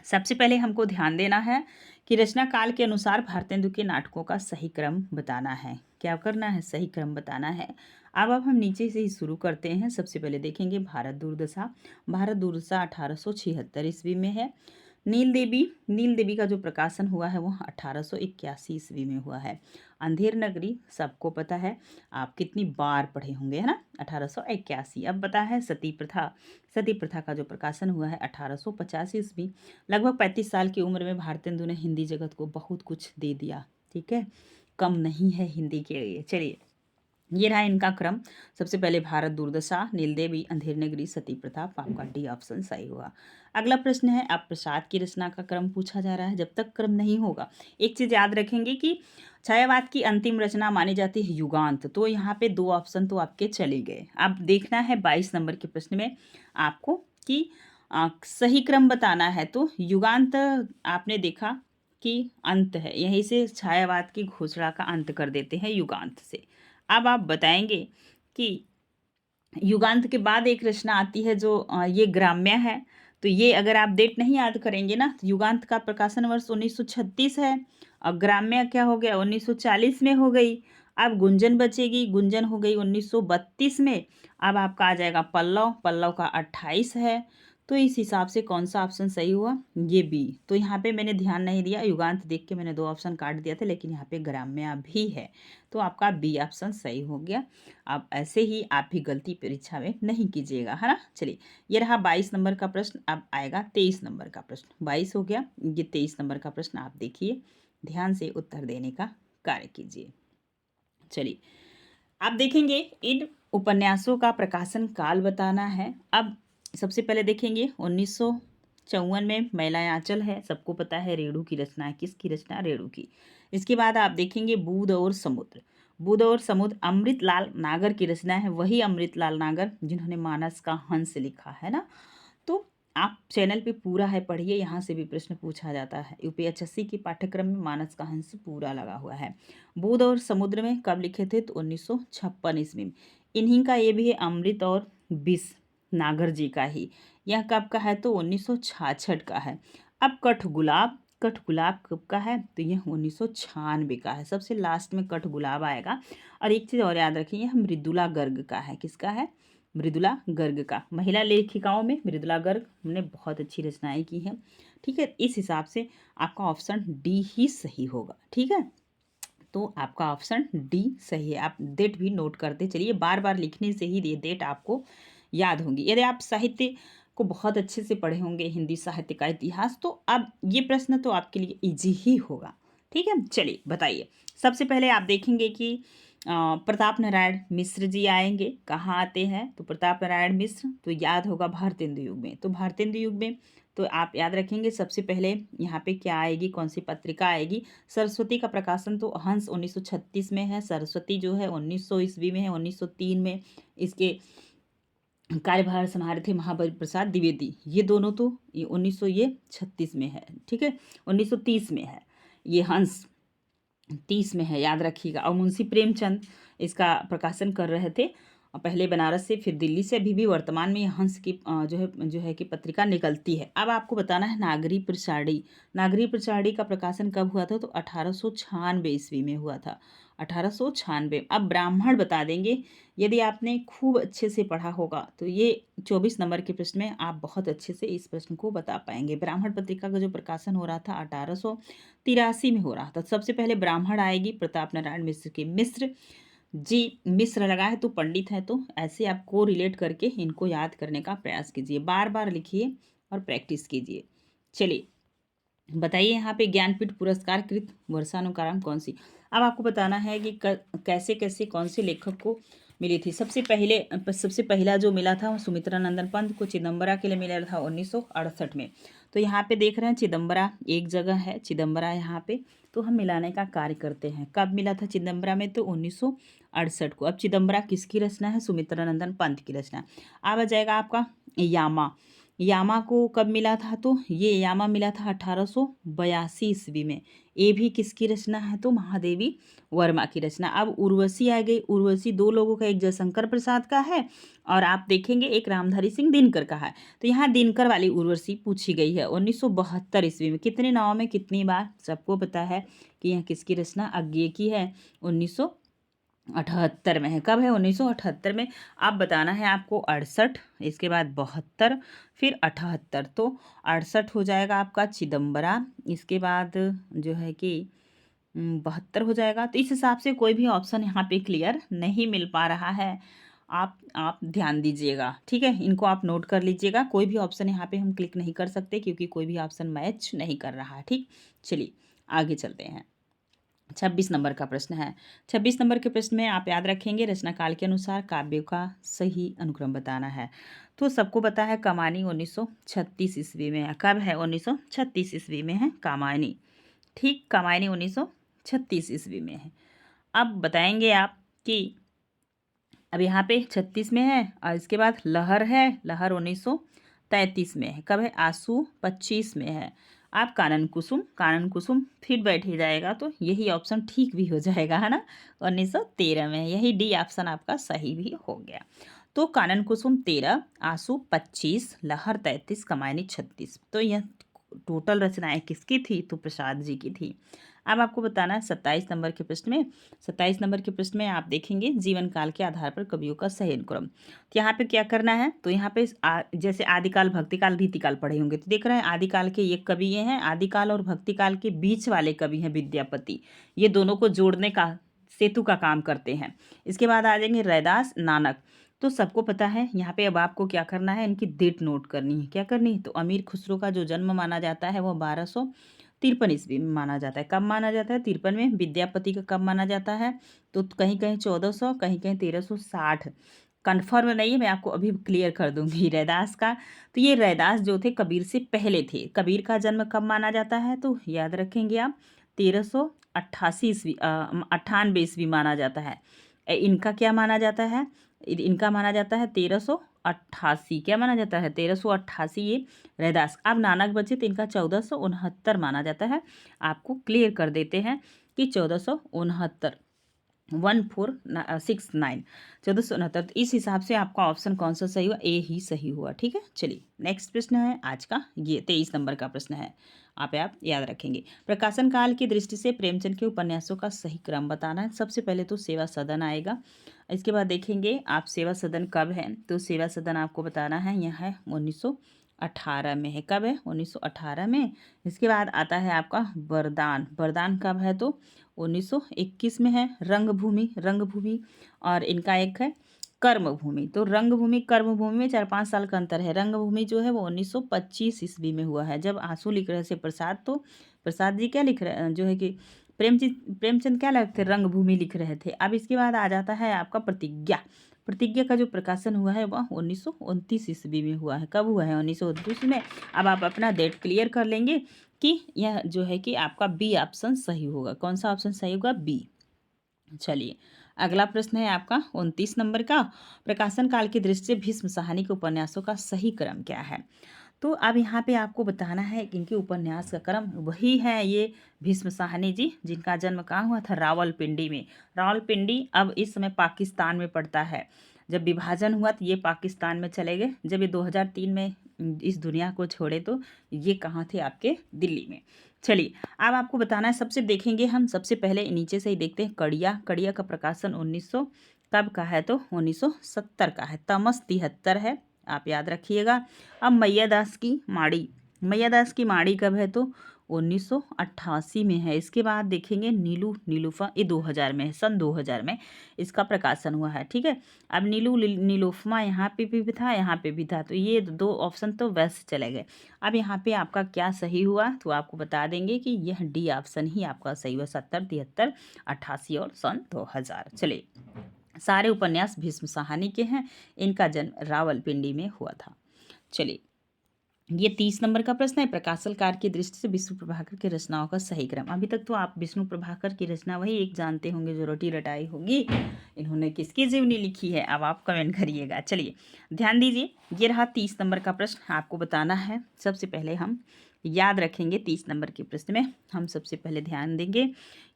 सबसे पहले हमको ध्यान देना है कि रचना काल के अनुसार भारतेंदु के नाटकों का सही क्रम बताना है। क्या करना है? सही क्रम बताना है। अब हम नीचे से ही शुरू करते हैं। सबसे पहले देखेंगे भारत दुर्दशा। भारत दुर्दशा 1876 ईस्वी में है। नील देवी का जो प्रकाशन हुआ है वो 1881 ईस्वी में हुआ है। अंधेर नगरी सबको पता है, आप कितनी बार पढ़े होंगे, है ना, 1881। अब पता है सती प्रथा का जो प्रकाशन हुआ है 1850 ईस्वी। लगभग 35 साल की उम्र में भारतेंदु ने हिंदी जगत को बहुत कुछ दे दिया, ठीक है, कम नहीं है हिंदी के लिए। चलिए ये रहा इनका क्रम। सबसे पहले भारत दुर्दशा, नीलदेवी, अंधेर नगरी, सती प्रथा। आपका डी ऑप्शन सही हुआ। अगला प्रश्न है, अब प्रसाद की रचना का क्रम पूछा जा रहा है। जब तक क्रम नहीं होगा, एक चीज याद रखेंगे कि छायावाद की अंतिम रचना मानी जाती है युगांत। तो यहाँ पे 2 ऑप्शन तो आपके चले गए। अब देखना है 22 नंबर के प्रश्न में आपको कि सही क्रम बताना है। तो युगांत आपने देखा कि अंत है, यहीं से छायावाद की घोषणा का अंत कर देते हैं युगांत से। अब आप बताएंगे कि युगांत के बाद एक रचना आती है जो ये ग्राम्य है। तो ये अगर आप डेट नहीं याद करेंगे ना, तो युगांत का प्रकाशन वर्ष 1936 है और ग्राम्य क्या हो गया 1940 में हो गई। अब गुंजन बचेगी, गुंजन हो गई 1932 में। अब आपका आ जाएगा पल्लव, पल्लव का 28 है। तो इस हिसाब से कौन सा ऑप्शन सही हुआ, ये बी। तो यहाँ पे मैंने ध्यान नहीं दिया, युगांत देख के मैंने 2 ऑप्शन काट दिया था, लेकिन यहाँ पे ग्राम्य भी है। तो आपका बी ऑप्शन सही हो गया। अब ऐसे ही आप भी गलती परीक्षा में नहीं कीजिएगा, है ना। चलिए, ये रहा 22 नंबर का प्रश्न। अब आएगा 23 नंबर का प्रश्न। 22 हो गया, ये 23 नंबर का प्रश्न आप देखिए, ध्यान से उत्तर देने का कार्य कीजिए। चलिए, आप देखेंगे इन उपन्यासों का प्रकाशन काल बताना है। अब सबसे पहले देखेंगे 1954 में मैलायाचल है, सबको पता है। रेणु की रचना है, किसकी रचना, रेणु की। इसके बाद आप देखेंगे बूंद और समुद्र। बूंद और समुद्र अमृतलाल नागर की रचना है, वही अमृतलाल नागर जिन्होंने मानस का हंस लिखा है ना। तो आप चैनल पे पूरा है पढ़िए, यहाँ से भी प्रश्न पूछा जाता है। यूपीएससी के पाठ्यक्रम में मानस का हंस पूरा लगा हुआ है। बूंद और समुद्र में कब लिखे थे, तो 1956 ईस्वी में। इन्हीं का ये भी है अमृत और विष, नागर जी का ही। यह कब का है, तो 1966 का है। अब कठगुलाब, कठगुलाब कब का है, तो यह 1996 का है। सबसे लास्ट में कठगुलाब आएगा। और एक चीज़ और याद रखिए, यह मृदुला गर्ग का है। किसका है, मृदुला गर्ग का। महिला लेखिकाओं में मृदुला गर्ग ने बहुत अच्छी रचनाएं की हैं। ठीक है, इस हिसाब से आपका ऑप्शन डी ही सही होगा। ठीक है, तो आपका ऑप्शन डी सही है। आप डेट भी नोट करते चलिए, बार बार लिखने से ही ये डेट आपको याद होंगी। यदि आप साहित्य को बहुत अच्छे से पढ़े होंगे, हिंदी साहित्य का इतिहास, तो अब ये प्रश्न तो आपके लिए इजी ही होगा। ठीक है, चलिए बताइए। सबसे पहले आप देखेंगे कि प्रताप नारायण मिश्र जी आएंगे। कहाँ आते हैं, तो प्रताप नारायण मिश्र तो याद होगा भारतेंदु युग में। तो भारतेंदु युग में तो आप याद रखेंगे सबसे पहले यहाँ पे क्या आएगी, कौन सी पत्रिका आएगी। सरस्वती का प्रकाशन तो हंस 1936 में है, सरस्वती जो है 1900 ईस्वी में है। 1903 में इसके कार्यभार संभाले थे महाबली प्रसाद द्विवेदी। ये दोनों तो ये 1936 में है। ठीक है, 1930 में है ये हंस, 30 में है, याद रखिएगा। और मुंशी प्रेमचंद इसका प्रकाशन कर रहे थे, पहले बनारस से फिर दिल्ली से। अभी भी वर्तमान में हंस की जो है कि पत्रिका निकलती है। अब आपको बताना है नागरी प्रचारणी। नागरी प्रचारणी का प्रकाशन कब हुआ था, तो 1896 ईस्वी में हुआ था। 1896। अब ब्राह्मण बता देंगे, यदि आपने खूब अच्छे से पढ़ा होगा तो ये 24 नंबर के प्रश्न में आप बहुत अच्छे से इस प्रश्न को बता पाएंगे। ब्राह्मण पत्रिका का जो प्रकाशन हो रहा था 1883 में हो रहा था। सबसे पहले ब्राह्मण आएगी प्रताप नारायण मिश्र की। मिश्र जी, मिश्र लगा है तो पंडित है, तो ऐसे आपको रिलेट करके इनको याद करने का प्रयास कीजिए, बार बार लिखिए और प्रैक्टिस कीजिए। चलिए बताइए, यहाँ पे ज्ञानपीठ पुरस्कार कृत वर्षानुक्रम कौन सी। अब आपको बताना है कि कैसे कैसे कौन से लेखक को मिली थी। सबसे पहला जो मिला था वो सुमित्रा नंदन पंत को चिदम्बरा के लिए मिला था 1968 में। तो यहाँ पे देख रहे हैं चिदम्बरा एक जगह है, चिदम्बरा यहाँ पे। तो हम मिलाने का कार्य करते हैं। कब मिला था चिदम्बरा में, तो 1968 को। अब चिदम्बरा किसकी रचना है, सुमित्रा नंदन पंत की रचना। अब आ जाएगा आपका यामा। यामा को कब मिला था, तो ये यामा मिला था 1882 ईस्वी में। ये भी किसकी रचना है, तो महादेवी वर्मा की रचना। अब उर्वशी आ गई। उर्वशी 2 लोगों का, एक जयशंकर प्रसाद का है और आप देखेंगे एक रामधारी सिंह दिनकर का है। तो यहाँ दिनकर वाली उर्वशी पूछी गई है 1972 ईस्वी में। कितने नाव में कितनी बार, सबको पता है कि यह किसकी रचना, अज्ञे की है। 1978 में है। कब है, 1978 में। आप बताना है आपको 68, इसके बाद 72, फिर 78। तो 68 हो जाएगा आपका चिदम्बरा, इसके बाद जो है कि 72 हो जाएगा। तो इस हिसाब से कोई भी ऑप्शन यहाँ पे क्लियर नहीं मिल पा रहा है। आप ध्यान दीजिएगा, ठीक है, इनको आप नोट कर लीजिएगा। कोई भी ऑप्शन यहाँ पे हम क्लिक नहीं कर सकते क्योंकि कोई भी ऑप्शन मैच नहीं कर रहा है। ठीक, चलिए आगे चलते हैं। 26 नंबर का प्रश्न है। 26 नंबर के प्रश्न में आप याद रखेंगे रचना काल के अनुसार काव्य का सही अनुक्रम बताना है। तो सबको पता है कमानी 1936 ईस्वी में है। कब है? 1936 ईस्वी में है कमानी। ठीक, कमानी 1936 ईस्वी में है। अब बताएंगे आप कि अब यहाँ पे 36 में है और इसके बाद लहर है, लहर 1933 में है। कब है? आंसू 25 में है। आप कानन कुसुम, कानन कुसुम फिर बैठ ही जाएगा तो यही ऑप्शन ठीक भी हो जाएगा, है ना, 1913 में। यही डी ऑप्शन आपका सही भी हो गया। तो कानन कुसुम 13, आंसू 25, लहर 33, कमायनी 36। तो यह टोटल रचनाएं किसकी थी? तो प्रसाद जी की थी। अब आपको बताना है 27 नंबर के प्रश्न में। 27 नंबर के प्रश्न में आप देखेंगे जीवन काल के आधार पर कवियों का सही अनुक्रम। तो यहाँ पे क्या करना है? तो यहाँ पे जैसे आदिकाल, भक्तिकाल, रीतिकाल पढ़े होंगे तो देख रहे हैं आदिकाल के ये कवि ये हैं, आदिकाल और भक्तिकाल के बीच वाले कवि हैं विद्यापति। ये दोनों को जोड़ने का, सेतु का काम करते हैं। इसके बाद आ जाएंगे रैदास, नानक। तो सबको पता है यहाँ पे। अब आपको क्या करना है? इनकी डेट नोट करनी है। क्या करनी है? तो अमीर खुसरो का जो जन्म माना जाता है वो 1253 ईस्वी में माना जाता है। कब माना जाता है? 53 में। विद्यापति का कब माना जाता है? तो कहीं कहीं 1400, कहीं कहीं 1360। कन्फर्म नहीं है, मैं आपको अभी क्लियर कर दूंगी। रैदास का, तो ये रैदास जो थे कबीर से पहले थे। कबीर का जन्म कब माना जाता है? तो याद रखेंगे आप 1388 ईस्वी, 98 ईस्वी माना जाता है। इनका क्या माना जाता है? इनका माना जाता है 1388। क्या माना जाता है? 1388 ये रैदास। अब नानक बचे तो इनका 1469 माना जाता है। आपको क्लियर कर देते हैं कि 1469, 1469, 1469। तो इस हिसाब से आपका ऑप्शन कौन सा सही हुआ? ए ही सही हुआ। ठीक है, चलिए नेक्स्ट प्रश्न है आज का, ये 23 नंबर का प्रश्न है। आप याद रखेंगे। प्रकाशन काल की दृष्टि से प्रेमचंद के उपन्यासों का सही क्रम बताना है। सबसे पहले तो सेवा सदन आएगा। इसके बाद देखेंगे आप सेवा सदन कब है? तो सेवा सदन आपको बताना है, यह है 1918 में है। कब है? 1918 में। इसके बाद आता है आपका वरदान। वरदान कब है? तो 1921 में है। रंगभूमि, रंगभूमि, और इनका एक है कर्मभूमि। तो रंगभूमि, कर्मभूमि में 4-5 साल का अंतर है। रंगभूमि जो है वो 1925 ईस्वी में हुआ है। जब आंसू लिख रहे थे प्रसाद, तो प्रसाद जी क्या लिख रहे, जो है कि प्रेमचंद क्या लिखते? रंगभूमि लिख रहे थे। अब इसके बाद आ जाता है आपका प्रतिज्ञा। प्रतिज्ञा का जो प्रकाशन हुआ है वह 1929 ईस्वी में हुआ है। कब हुआ है? 1929 में। अब आप अपना डेट क्लियर कर लेंगे कि यह जो है कि आपका बी ऑप्शन सही होगा। कौन सा ऑप्शन सही होगा? बी। चलिए अगला प्रश्न है आपका 29 नंबर का। प्रकाशन काल की दृष्टि से भीष्म साहनी के उपन्यासों का सही क्रम क्या है? तो अब यहाँ पे आपको बताना है कि इनके उपन्यास का क्रम वही है, ये भीष्म साहनी जी, जिनका जन्म कहाँ हुआ था? रावलपिंडी में। रावलपिंडी अब इस समय पाकिस्तान में पड़ता है। जब विभाजन हुआ तो ये पाकिस्तान में चले गए। जब ये 2003 में इस दुनिया को छोड़े तो ये कहाँ थे? आपके दिल्ली में। चलिए अब आपको बताना है, सबसे देखेंगे हम, सबसे पहले नीचे से ही देखते हैं। कड़िया, कड़िया का प्रकाशन 1900 कब का है? तो 1970 का है। तमस 73 है, आप याद रखिएगा। अब मैया दास की माड़ी, मैया दास की माड़ी कब है? तो 1988 में है। इसके बाद देखेंगे नीलू नीलूफा, ये 2000 में है, सन 2000 में इसका प्रकाशन हुआ है। ठीक है, अब नीलू नीलूफमा यहाँ पे भी था, यहाँ पे भी था, तो ये दो ऑप्शन तो वैसे चले गए। अब यहाँ पे आपका क्या सही हुआ? तो आपको बता देंगे कि यह डी ऑप्शन ही आपका सही हुआ, 70, 73, 88 और सन 2000। चलिए सारे उपन्यास भीष्म साहनी के हैं। इनका जन्म रावलपिंडी में हुआ था। चलिए ये 30 नंबर का प्रश्न है। प्रकाशन काल की दृष्टि से विष्णु प्रभाकर की रचनाओं का सही क्रम। अभी तक तो आप विष्णु प्रभाकर की रचना वही एक जानते होंगे जो रोटी रटाई होगी। इन्होंने किसकी जीवनी लिखी है? अब आप कमेंट करिएगा। चलिए ध्यान दीजिए, ये रहा 30 नंबर का प्रश्न, आपको बताना है। सबसे पहले हम याद रखेंगे 30 नंबर के प्रश्न में हम सबसे पहले ध्यान देंगे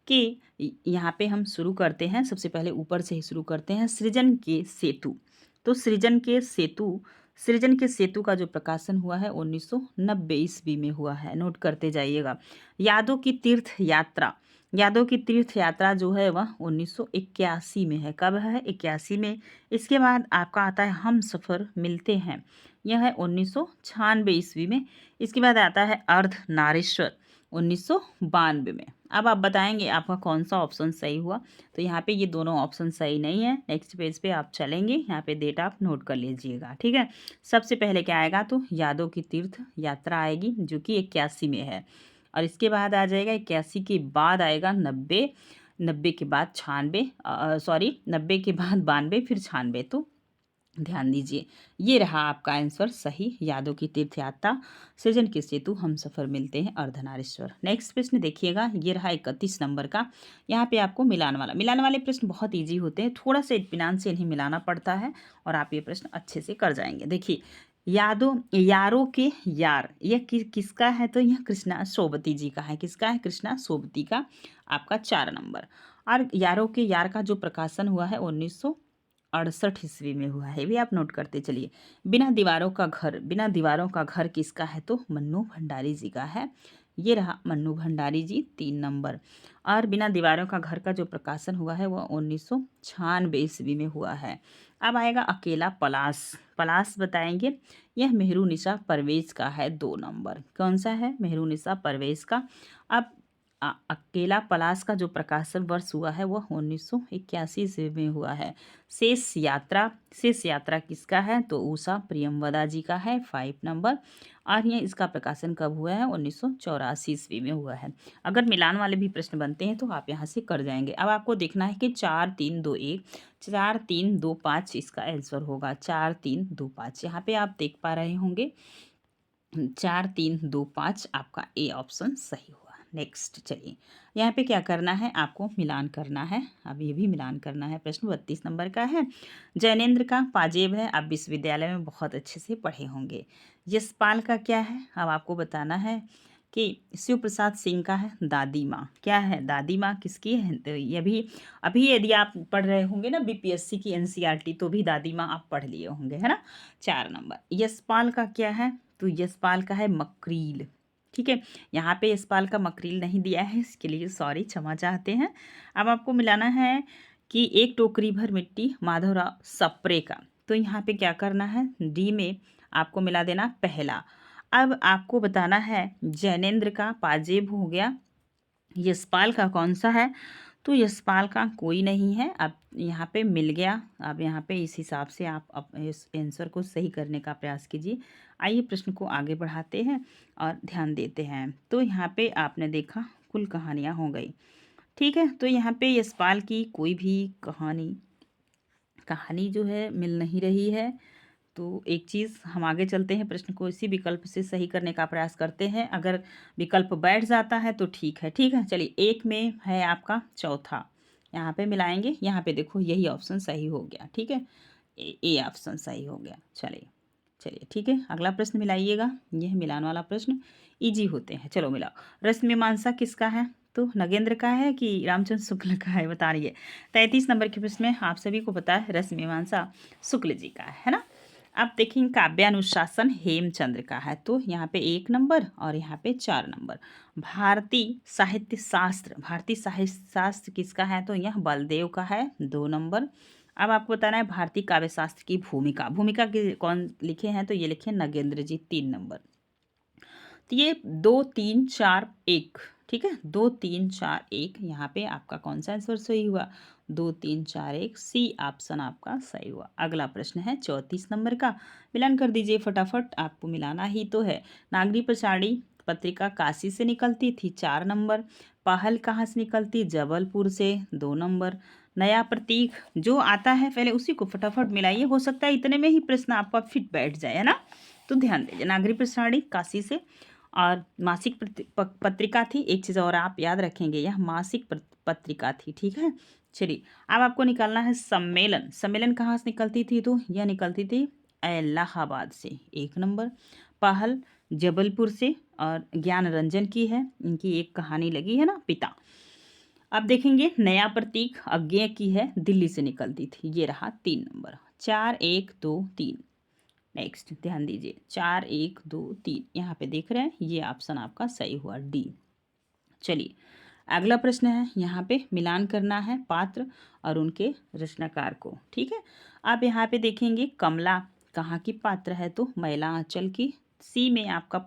कि यहाँ पे हम शुरू करते हैं, सबसे पहले ऊपर से ही शुरू करते हैं। सृजन के सेतु। तो सृजन के सेतु का जो प्रकाशन हुआ है 1990 ईस्वी में हुआ है। नोट करते जाइएगा। यादों की तीर्थ यात्रा, यादों की तीर्थ यात्रा जो है वह 1981 में है। कब है? 81 में। इसके बाद आपका आता है हम सफ़र मिलते हैं, यह है 1996 ईस्वी में। इसके बाद आता है अर्ध नारीश्वर 1992 में। अब आप बताएंगे आपका कौन सा ऑप्शन सही हुआ। तो यहाँ पे ये दोनों ऑप्शन सही नहीं है। नेक्स्ट पेज पे आप चलेंगे, यहाँ पे डेट आप नोट कर लीजिएगा। ठीक है, सबसे पहले क्या आएगा? तो यादों की तीर्थ यात्रा आएगी जो कि 81 में है। और इसके बाद आ जाएगा 81 के बाद आएगा 90, 90 के बाद 96, सॉरी 90 के बाद 92, फिर 96। तो ध्यान दीजिए, ये रहा आपका आंसर सही। यादों की तीर्थ यात्रा, सृजन के सेतु, हम सफर मिलते हैं, अर्धनारीश्वर। नेक्स्ट प्रश्न देखिएगा, ये रहा 31 नंबर का। यहाँ पे आपको मिलान वाले प्रश्न बहुत इजी होते हैं, थोड़ा सा इत्मीनान से इन्हें मिलाना पड़ता है और आप ये प्रश्न अच्छे से कर जाएंगे। देखिए, यारों के यार, यह किसका है? तो यह कृष्णा सोबती जी का है। किसका है? कृष्णा सोबती का, आपका 4 नंबर। और यारों के यार का जो प्रकाशन हुआ है 1968 ईस्वी में हुआ है, भी आप नोट करते चलिए। बिना दीवारों का घर किसका है? तो मन्नू भंडारी जी का है। ये रहा मन्नू भंडारी जी, 3 नंबर। और बिना दीवारों का घर का जो प्रकाशन हुआ है वह 1996 ईस्वी में हुआ है। अब आएगा अकेला पलाश बताएंगे। यह मेहरुनिसा परवेज का है, 2 नंबर। कौन सा है? मेहरुनिसा परवेज का। अब अकेला पलाश का जो प्रकाशन वर्ष हुआ है वह 1981 ईस्वी में हुआ है। शेष यात्रा किसका है? तो उषा प्रियमवदा जी का है, 5 नंबर। और ये इसका प्रकाशन कब हुआ है? 1984 ईस्वी में हुआ है। अगर मिलान वाले भी प्रश्न बनते हैं तो आप यहाँ से कर जाएंगे। अब आपको देखना है कि 4 3 2 1, 4 3 2 5 इसका आंसर होगा। 4 3 2 5 यहाँ पे आप देख पा रहे होंगे, 4 3 2 5 आपका ए ऑप्शन सही हुआ। नेक्स्ट चलिए, यहाँ पे क्या करना है? आपको मिलान करना है। अब ये भी मिलान करना है। प्रश्न 32 नंबर का है। जैनेन्द्र का पाजेब है, आप विश्वविद्यालय में बहुत अच्छे से पढ़े होंगे। यशपाल का क्या है? अब आपको बताना है कि शिव प्रसाद सिंह का है दादी माँ। क्या है? दादी माँ किसकी है? तो ये भी अभी यदि आप पढ़ रहे होंगे ना बीपीएससी की एनसीईआरटी, तो भी दादी माँ आप पढ़ लिए होंगे, है ना। 4 नंबर। यशपाल का क्या है? तो यशपाल का है मकरील। ठीक है, यहाँ पे यशपाल का मकरील नहीं दिया है, इसके लिए सॉरी, क्षमा चाहते हैं। अब आपको मिलाना है कि एक टोकरी भर मिट्टी माधवराव सप्रे का। तो यहाँ पे क्या करना है? डी में आपको मिला देना पहला। अब आपको बताना है जैनेन्द्र का पाजेब हो गया, यशपाल का कौन सा है? तो यशपाल का कोई नहीं है। अब यहाँ पे मिल गया। अब यहाँ पे इस हिसाब से आप इस आंसर को सही करने का प्रयास कीजिए। आइए प्रश्न को आगे बढ़ाते हैं और ध्यान देते हैं। तो यहाँ पे आपने देखा कुल कहानियाँ हो गई, ठीक है। तो यहाँ पे यशपाल की कोई भी कहानी जो है मिल नहीं रही है। तो एक चीज़, हम आगे चलते हैं, प्रश्न को इसी विकल्प से सही करने का प्रयास करते हैं। अगर विकल्प बैठ जाता है तो ठीक है, ठीक है। चलिए, एक में है आपका चौथा, यहाँ पे मिलाएंगे। यहाँ पे देखो यही ऑप्शन सही हो गया, ठीक है, ए ऑप्शन सही हो गया। चलिए ठीक है, अगला प्रश्न मिलाइएगा। यह मिलान वाला प्रश्न इजी होते हैं। चलो मिलाओ। रश्मि मीमांसा किसका है? तो नगेंद्र का है कि रामचंद्र शुक्ल का है? बता रही है। 33 नंबर के प्रश्न में आप सभी को पता है रश्मि मीमांसा शुक्ल जी का है ना। अब देखेंगे काव्यानुशासन हेमचंद्र का है। तो यहाँ पे 1 नंबर और यहाँ पे 4 नंबर। भारतीय साहित्य शास्त्र किसका है? तो यह बलदेव का है, 2 नंबर। अब आपको बताना है भारतीय काव्य शास्त्र की भूमिका के कौन लिखे हैं? तो ये लिखे नगेंद्र जी, 3 नंबर। तो ये 2 3 4 1, ठीक है, 2 3 4 1, यहाँ पे आपका कौन सा आंसर सही हुआ? 2 3 4 1, सी ऑप्शन आपका सही हुआ। अगला प्रश्न है 34 नंबर का। मिलान कर दीजिए फटाफट, आपको मिलाना ही तो है। नागरी प्रचारी पत्रिका काशी से निकलती थी, 4 नंबर। पहल कहाँ से निकलती? जबलपुर से, 2 नंबर। नया प्रतीक जो आता है पहले उसी को फटाफट मिलाइए, हो सकता है इतने में ही प्रश्न आपका फिट बैठ जाए, है ना। तो ध्यान दीजिए, नागरी प्रसारणी काशी से, और मासिक पत्रिका थी। एक चीज़ और आप याद रखेंगे, यह मासिक पत्रिका थी, ठीक है। चलिए, अब आपको निकालना है सम्मेलन कहाँ से निकलती थी? तो यह निकलती थी इलाहाबाद से, 1 नंबर। पहल जबलपुर से, और ज्ञान रंजन की है, इनकी एक कहानी लगी है ना, पिता। अब देखेंगे नया प्रतीक अज्ञेय की है, दिल्ली से निकलती थी, ये रहा 3 नंबर। 4 1 2 3। नेक्स्ट ध्यान दीजिए, 4 1 2 3, यहाँ पे देख रहे हैं, ये ऑप्शन आपका सही हुआ, डी। चलिए, अगला प्रश्न है, यहाँ पे मिलान करना है पात्र और उनके रचनाकार को, ठीक है। आप यहाँ पे देखेंगे कमला कहाँ की पात्र है? तो मैला आंचल की, सी में आपका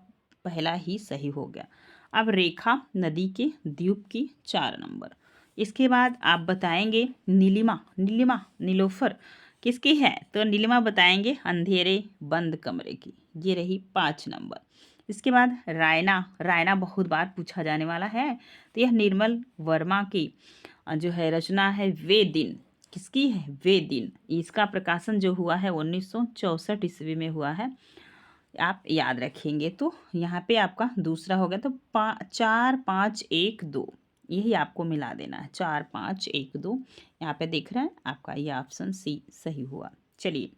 पहला ही सही हो गया। अब रेखा नदी के द्वीप की, 4 नंबर। इसके बाद आप बताएंगे नीलोफर किसकी है? तो नीलिमा बताएंगे अंधेरे बंद कमरे की, ये रही 5 नंबर। इसके बाद रायना, रायना बहुत बार पूछा जाने वाला है। तो यह निर्मल वर्मा की जो है रचना है वे दिन। किसकी है? वे दिन। इसका प्रकाशन जो हुआ है 1964 ईस्वी में हुआ है। आप याद रखेंगे तो यहाँ पे आपका दूसरा हो गया। तो 4 5 1 2 यही आपको मिला देना है, 4 5 1 2। यहाँ पे देख रहे हैं आपका ये ऑप्शन सी सही हुआ। चलिए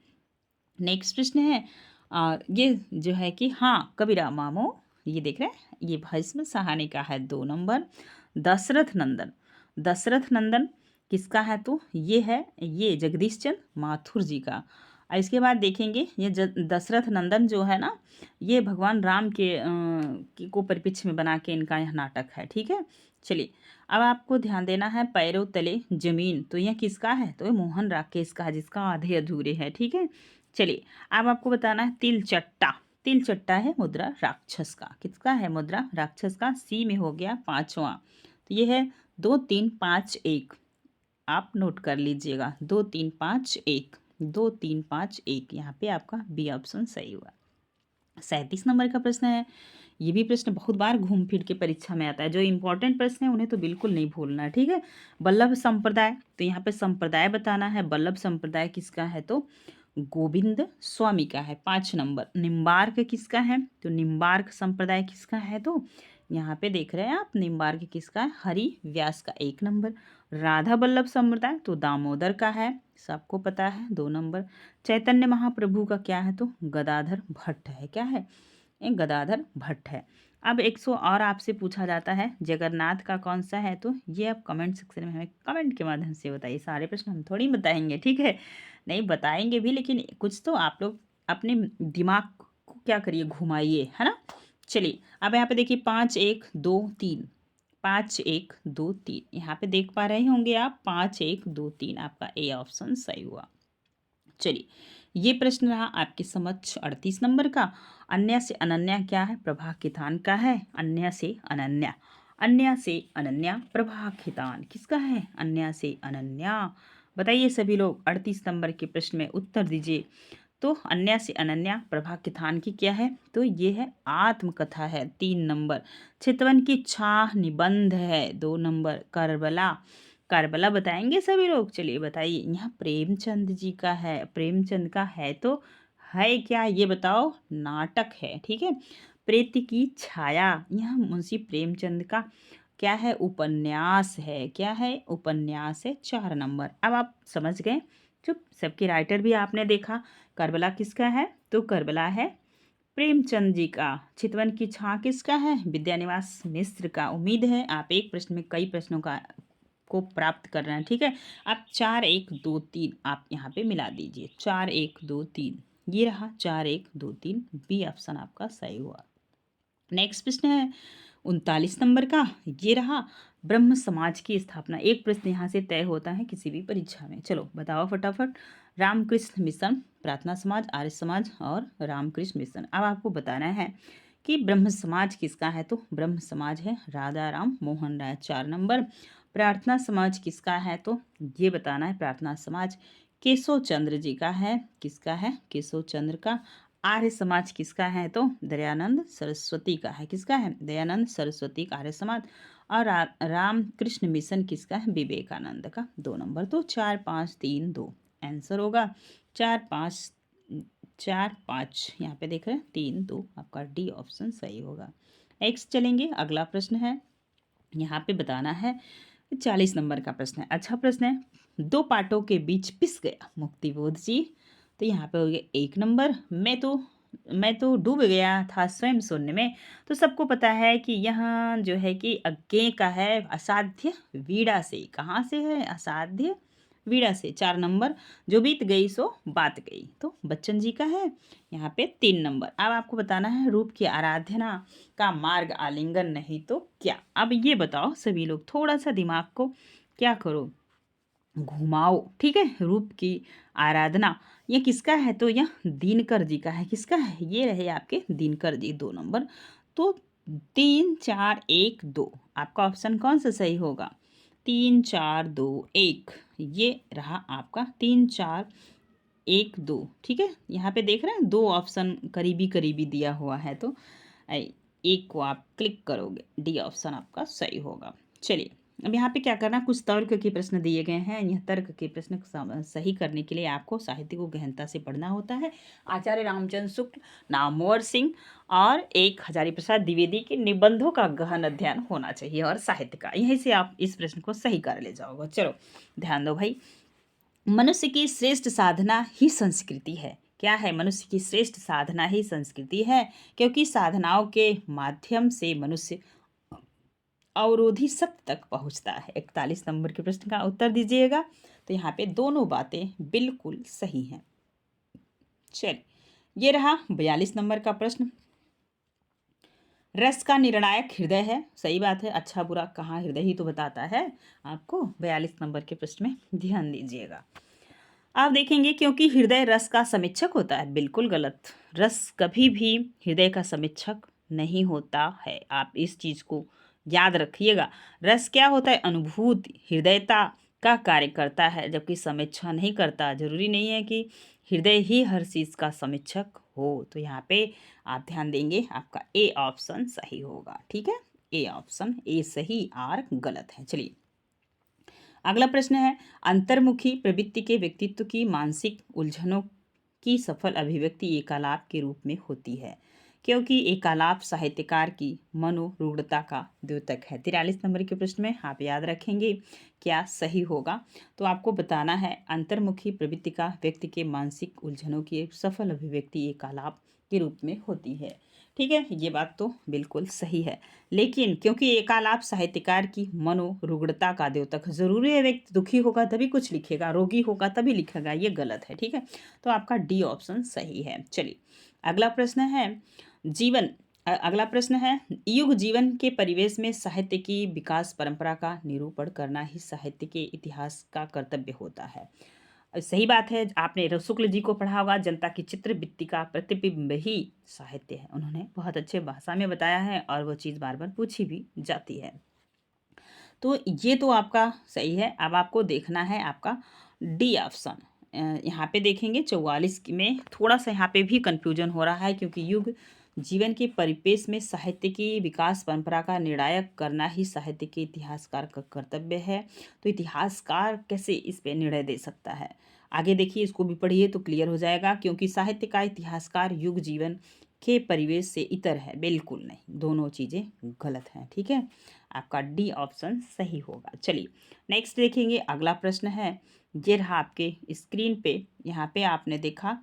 नेक्स्ट प्रश्न है, और ये जो है कि हाँ कबीरा मामो, ये देख रहे हैं ये भस्म सहाने का है 2 नंबर। दशरथ नंदन, दशरथ नंदन किसका है? तो ये है ये जगदीश चंद्र माथुर जी का। और इसके बाद देखेंगे ये दशरथ नंदन जो है ना, ये भगवान राम को परिप्रेक्ष्य में बना के इनका यह नाटक है। ठीक है, चलिए अब आपको ध्यान देना है पैरों तले जमीन, तो यह किसका है? तो ये मोहन राकेश का है, जिसका आधे अधूरे है। ठीक है, चलिए अब आपको बताना है तिल चट्टा, तिल चट्टा है मुद्रा राक्षस का। किसका है? मुद्रा राक्षस का। सी में हो गया 5वां। तो ये है 2 3 5 1, आप नोट कर लीजिएगा 2 3 5 1, 2 3 5 1। यहाँ पे आपका बी ऑप्शन सही हुआ। 37 नंबर का प्रश्न है। ये भी प्रश्न बहुत बार घूम फिर के परीक्षा में आता है। जो इंपॉर्टेंट प्रश्न है उन्हें तो बिल्कुल नहीं भूलना है। ठीक है, वल्लभ संप्रदाय, तो यहाँ पे संप्रदाय बताना है। वल्लभ संप्रदाय किसका है? तो गोविंद स्वामी का है। 5 नंबर। निम्बार्क किसका है? तो निम्बार्क संप्रदाय किसका है? तो यहाँ पे देख रहे हैं आप निम्बार्क किसका है? हरि व्यास का। 1 नंबर। राधा वल्लभ संप्रदाय तो दामोदर का है, सबको पता है। 2 नंबर। चैतन्य महाप्रभु का क्या है? तो गदाधर भट्ट है। क्या है? एक गदाधर भट्ट है। अब 100 और आपसे पूछा जाता है जगन्नाथ का कौन सा है? तो ये आप कमेंट सेक्शन में हमें कमेंट के माध्यम से बताइए। सारे प्रश्न हम थोड़ी बताएंगे, ठीक है, नहीं बताएंगे भी, लेकिन कुछ तो आप लोग अपने दिमाग को क्या करिए, घुमाइए, है ना। चलिए अब यहाँ पे देखिए 5 1 2 3, 5 1 2 3 यहाँ पे देख पा रहे होंगे आप। 5 1 2 3 आपका ए ऑप्शन सही हुआ। चलिए ये प्रश्न रहा आपके समक्ष 38 नंबर का। अन्य से अनन्या क्या है? प्रभा खितान का है। अन्य से अनन्या, अन्य से अनन्या प्रभा खितान किसका है? अन्य से अनन्या। बताइए सभी लोग 38 नंबर के प्रश्न में उत्तर दीजिए। तो अन्य से अनन्या प्रभा कितान की क्या है? तो ये है आत्मकथा है। 3 नंबर। चितवन की छाह निबंध है। 2 नंबर। करबला, करबला बताएंगे सभी लोग। चलिए बताइए, यहाँ प्रेमचंद जी का है। प्रेमचंद का है तो है क्या ये बताओ? नाटक है। ठीक है, प्रेत की छाया यहाँ मुंशी प्रेमचंद का क्या है? उपन्यास है। क्या है? उपन्यास है। 4 नंबर। अब आप समझ गए। चुप, सबके राइटर भी आपने देखा। करबला किसका है? तो करबला है प्रेमचंद जी का। चितवन की छाह किसका है? विद्यानिवास मिश्र का। उम्मीद है आप एक प्रश्न में कई प्रश्नों का को प्राप्त कर रहे हैं। ठीक है, आप 4 1 2 3 आप यहाँ पे मिला दीजिए। 4 1 2 3 ये रहा 4 1 2 3, बी ऑप्शन आपका सही हुआ। नेक्स्ट प्रश्न है 39 नंबर का। ये रहा ब्रह्म समाज की स्थापना। एक प्रश्न यहाँ से तय होता है किसी भी परीक्षा में। चलो बताओ फटाफट। रामकृष्ण मिशन, प्रार्थना समाज, आर्य समाज और रामकृष्ण मिशन। अब आपको बताना है कि ब्रह्म समाज किसका है? तो ब्रह्म समाज है राधा राम मोहन राय। 4 नंबर। प्रार्थना समाज किसका है? तो ये बताना है। प्रार्थना समाज केशव चंद्र जी का है। किसका है? केशव चंद्र का। आर्य समाज किसका है? तो दयानंद सरस्वती का है। किसका है? दयानंद सरस्वती का आर्य समाज। और रामकृष्ण मिशन किसका है? विवेकानंद का। 2 नंबर। तो 4 5 3 2 आंसर होगा। 4 5 4 5 यहाँ पे देख रहे हैं 3 2 आपका डी ऑप्शन सही होगा। नेक्स्ट चलेंगे, अगला प्रश्न है। यहाँ पे बताना है 40 नंबर का प्रश्न है। अच्छा प्रश्न है। 2 पाटों के बीच पिस गया मुक्तिबोध जी। तो यहाँ पे हो गया 1 नंबर। मैं तो डूब गया था स्वयं शून्य में। तो सबको पता है कि यहाँ जो है कि अज्ञे का है असाध्य वीड़ा से। कहाँ से है? असाध्य वीड़ा से। 4 नंबर। जो बीत गई सो बात गई, तो बच्चन जी का है। यहाँ पे 3 नंबर। अब आपको बताना है रूप की आराधना का मार्ग आलिंगन नहीं तो क्या। अब ये बताओ सभी लोग, थोड़ा सा दिमाग को क्या करो, घुमाओ। ठीक है, रूप की आराधना ये किसका है? तो यह दिनकर जी का है। किसका है? ये रहे आपके दिनकर जी। 2 नंबर। तो 3 4 1 2 आपका ऑप्शन कौन सा सही होगा? 3 4 2 1 ये रहा आपका 3 4 1 2। ठीक है, यहाँ पे देख रहे हैं 2 ऑप्शन करीबी करीबी दिया हुआ है। तो एक को आप क्लिक करोगे, डी ऑप्शन आपका सही होगा। चलिए, अब यहाँ पे क्या करना, कुछ तर्क के प्रश्न दिए गए हैं। यह तर्क के प्रश्न सही करने के लिए आपको साहित्य को गहनता से पढ़ना होता है। आचार्य रामचंद्र शुक्ल, नामवर सिंह और एक हजारी प्रसाद द्विवेदी के निबंधों का गहन अध्ययन होना चाहिए और साहित्य का। यहीं से आप इस प्रश्न को सही कर ले जाओगे। चलो ध्यान दो भाई, मनुष्य की श्रेष्ठ साधना ही संस्कृति है। क्या है? मनुष्य की श्रेष्ठ साधना ही संस्कृति है, क्योंकि साधनाओं के माध्यम से मनुष्य अवरोधी सत्य तक पहुंचता है। 41 नंबर के प्रश्न का उत्तर दीजिएगा। तो यहाँ पे दोनों बातें बिल्कुल सही हैं। चलिए, ये रहा 42 नंबर का प्रश्न। रस का निर्णायक हृदय है। सही बात है, अच्छा बुरा कहाँ, हृदय ही तो बताता है आपको। 42 नंबर के प्रश्न में ध्यान दीजिएगा। आप देखेंगे क्योंकि हृदय रस का समीक्षक होता है। बिल्कुल गलत, रस कभी भी हृदय का समीक्षक नहीं होता है। आप इस चीज़ को याद रखिएगा। रस क्या होता है? अनुभूति, हृदयता का कार्य करता है, जबकि समीक्षा नहीं करता। जरूरी नहीं है कि हृदय ही हर चीज़ का समीक्षक हो। तो यहाँ पे आप ध्यान देंगे, आपका ए ऑप्शन सही होगा। ठीक है, ए ऑप्शन, ए सही, आर गलत है। चलिए, अगला प्रश्न है, अंतर्मुखी प्रवृत्ति के व्यक्तित्व की मानसिक उलझनों की सफल अभिव्यक्ति एकालाप के रूप में होती है, क्योंकि एकालाप साहित्यकार की मनोरूढ़ता का द्योतक है। 43 नंबर के प्रश्न में आप याद रखेंगे क्या सही होगा। तो आपको बताना है, अंतर्मुखी प्रवृत्ति का व्यक्ति के मानसिक उलझनों की एक सफल अभिव्यक्ति एकालाप के रूप में होती है। ठीक है, ये बात तो बिल्कुल सही है। लेकिन क्योंकि एकालाप साहित्यकार की मनोरुग्णता का द्योतक, जरूरी है व्यक्ति दुखी होगा तभी कुछ लिखेगा, रोगी होगा तभी लिखेगा, ये गलत है। ठीक है, तो आपका डी ऑप्शन सही है। चलिए, अगला प्रश्न है, अगला प्रश्न है, युग जीवन के परिवेश में साहित्य की विकास परंपरा का निरूपण करना ही साहित्य के इतिहास का कर्तव्य होता है। सही बात है, आपने शुक्ल जी को पढ़ा होगा, जनता की चित्र वृत्ति का प्रतिबिंब ही साहित्य है। उन्होंने बहुत अच्छे भाषा में बताया है और वो चीज़ बार बार पूछी भी जाती है। तो ये तो आपका सही है। अब आपको देखना है आपका डी ऑप्शन। यहाँ पे देखेंगे 44 में थोड़ा सा यहाँ पे भी कंफ्यूजन हो रहा है, क्योंकि युग जीवन के परिपेश में साहित्य की विकास परंपरा का निर्णायक करना ही साहित्य के इतिहासकार का कर्तव्य है। तो इतिहासकार कैसे इस पे निर्णय दे सकता है? आगे देखिए, इसको भी पढ़िए तो क्लियर हो जाएगा। क्योंकि साहित्य का इतिहासकार युग जीवन के परिवेश से इतर है। बिल्कुल नहीं, दोनों चीज़ें गलत हैं। ठीक है, आपका डी ऑप्शन सही होगा। चलिए, नेक्स्ट देखेंगे, अगला प्रश्न है, ये रहा आपके स्क्रीन पे। यहाँ पे आपने देखा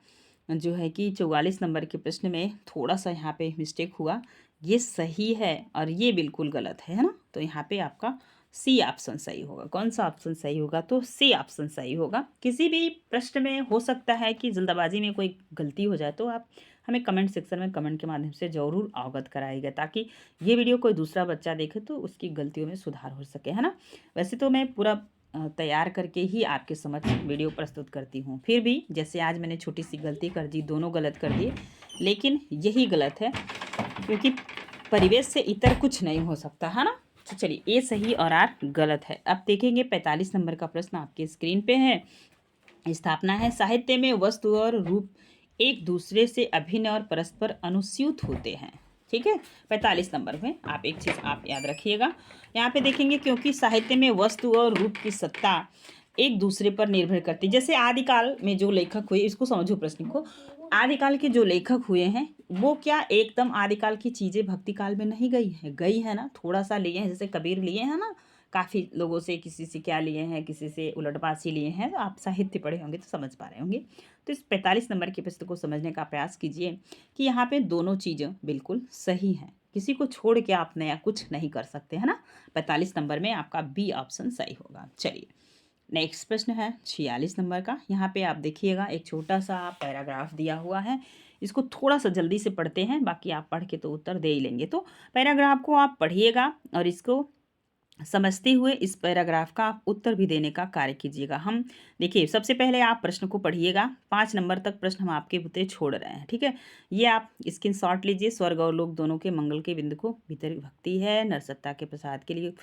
जो है कि 44 नंबर के प्रश्न में थोड़ा सा यहाँ पे मिस्टेक हुआ। ये सही है और ये बिल्कुल गलत है ना। तो यहाँ पे आपका सी ऑप्शन सही होगा। कौन सा ऑप्शन सही होगा? तो सी ऑप्शन सही होगा। किसी भी प्रश्न में हो सकता है कि जल्दबाजी में कोई गलती हो जाए, तो आप हमें कमेंट सेक्शन में कमेंट के माध्यम से ज़रूर अवगत कराइएगा, ताकि ये वीडियो कोई दूसरा बच्चा देखे तो उसकी गलतियों में सुधार हो सके, है ना। वैसे तो मैं पूरा तैयार करके ही आपके समक्ष वीडियो प्रस्तुत करती हूँ। फिर भी जैसे आज मैंने छोटी सी गलती कर दी, दोनों गलत कर दिए, लेकिन यही गलत है, क्योंकि परिवेश से इतर कुछ नहीं हो सकता, है ना। तो चलिए, ए सही और आर गलत है। अब देखेंगे 45 नंबर का प्रश्न आपके स्क्रीन पे है। स्थापना है, साहित्य में वस्तु और रूप एक दूसरे से अभिन्न और परस्पर अनुस्यूत होते हैं। ठीक है, 45 नंबर में आप एक चीज़ आप याद रखिएगा। यहाँ पे देखेंगे, क्योंकि साहित्य में वस्तु और रूप की सत्ता एक दूसरे पर निर्भर करती है। जैसे आदिकाल में जो लेखक हुए, इसको समझो प्रश्न को, आदिकाल के जो लेखक हुए हैं वो क्या एकदम आदिकाल की चीज़ें भक्ति काल में नहीं गई है ना, थोड़ा सा लिए हैं। जैसे कबीर लिए हैं ना, काफ़ी लोगों से, किसी से क्या लिए हैं, किसी से उलटबासी लिए हैं। तो आप साहित्य पढ़े होंगे तो समझ पा रहे होंगे। तो इस 45 नंबर के प्रश्न को समझने का प्रयास कीजिए कि यहाँ पे दोनों चीज़ें बिल्कुल सही हैं। किसी को छोड़ के आप नया कुछ नहीं कर सकते, है ना। 45 नंबर में आपका बी ऑप्शन सही होगा। चलिए, नेक्स्ट प्रश्न है 46 नंबर का। यहाँ पे आप देखिएगा, एक छोटा सा पैराग्राफ दिया हुआ है। इसको थोड़ा सा जल्दी से पढ़ते हैं, बाकी आप पढ़ के तो उत्तर दे ही लेंगे। तो पैराग्राफ को आप पढ़िएगा और इसको समझते हुए इस पैराग्राफ का आप उत्तर भी देने का कार्य कीजिएगा। हम देखिए, सबसे पहले आप प्रश्न को पढ़िएगा। 5 नंबर तक प्रश्न हम आपके बुते छोड़ रहे हैं। ठीक है, ये आप स्क्रीनशॉट लीजिए। स्वर्ग और लोक दोनों के मंगल के बिंदु को भीतर भक्ति है, नरसत्ता के प्रसाद के लिए।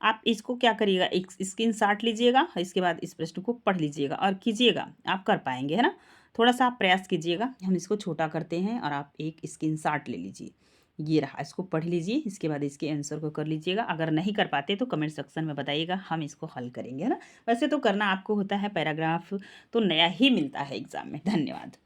आप इसको क्या करिएगा, एक स्क्रीनशॉट लीजिएगा, इसके बाद इस प्रश्न को पढ़ लीजिएगा और कीजिएगा। आप कर पाएंगे, है ना। थोड़ा सा आप प्रयास कीजिएगा। हम इसको छोटा करते हैं और आप एक स्क्रीनशॉट ले लीजिए। ये रहा, इसको पढ़ लीजिए, इसके बाद इसके आंसर को कर लीजिएगा। अगर नहीं कर पाते तो कमेंट सेक्शन में बताइएगा, हम इसको हल करेंगे, है ना। वैसे तो करना आपको होता है, पैराग्राफ तो नया ही मिलता है एग्जाम में। धन्यवाद।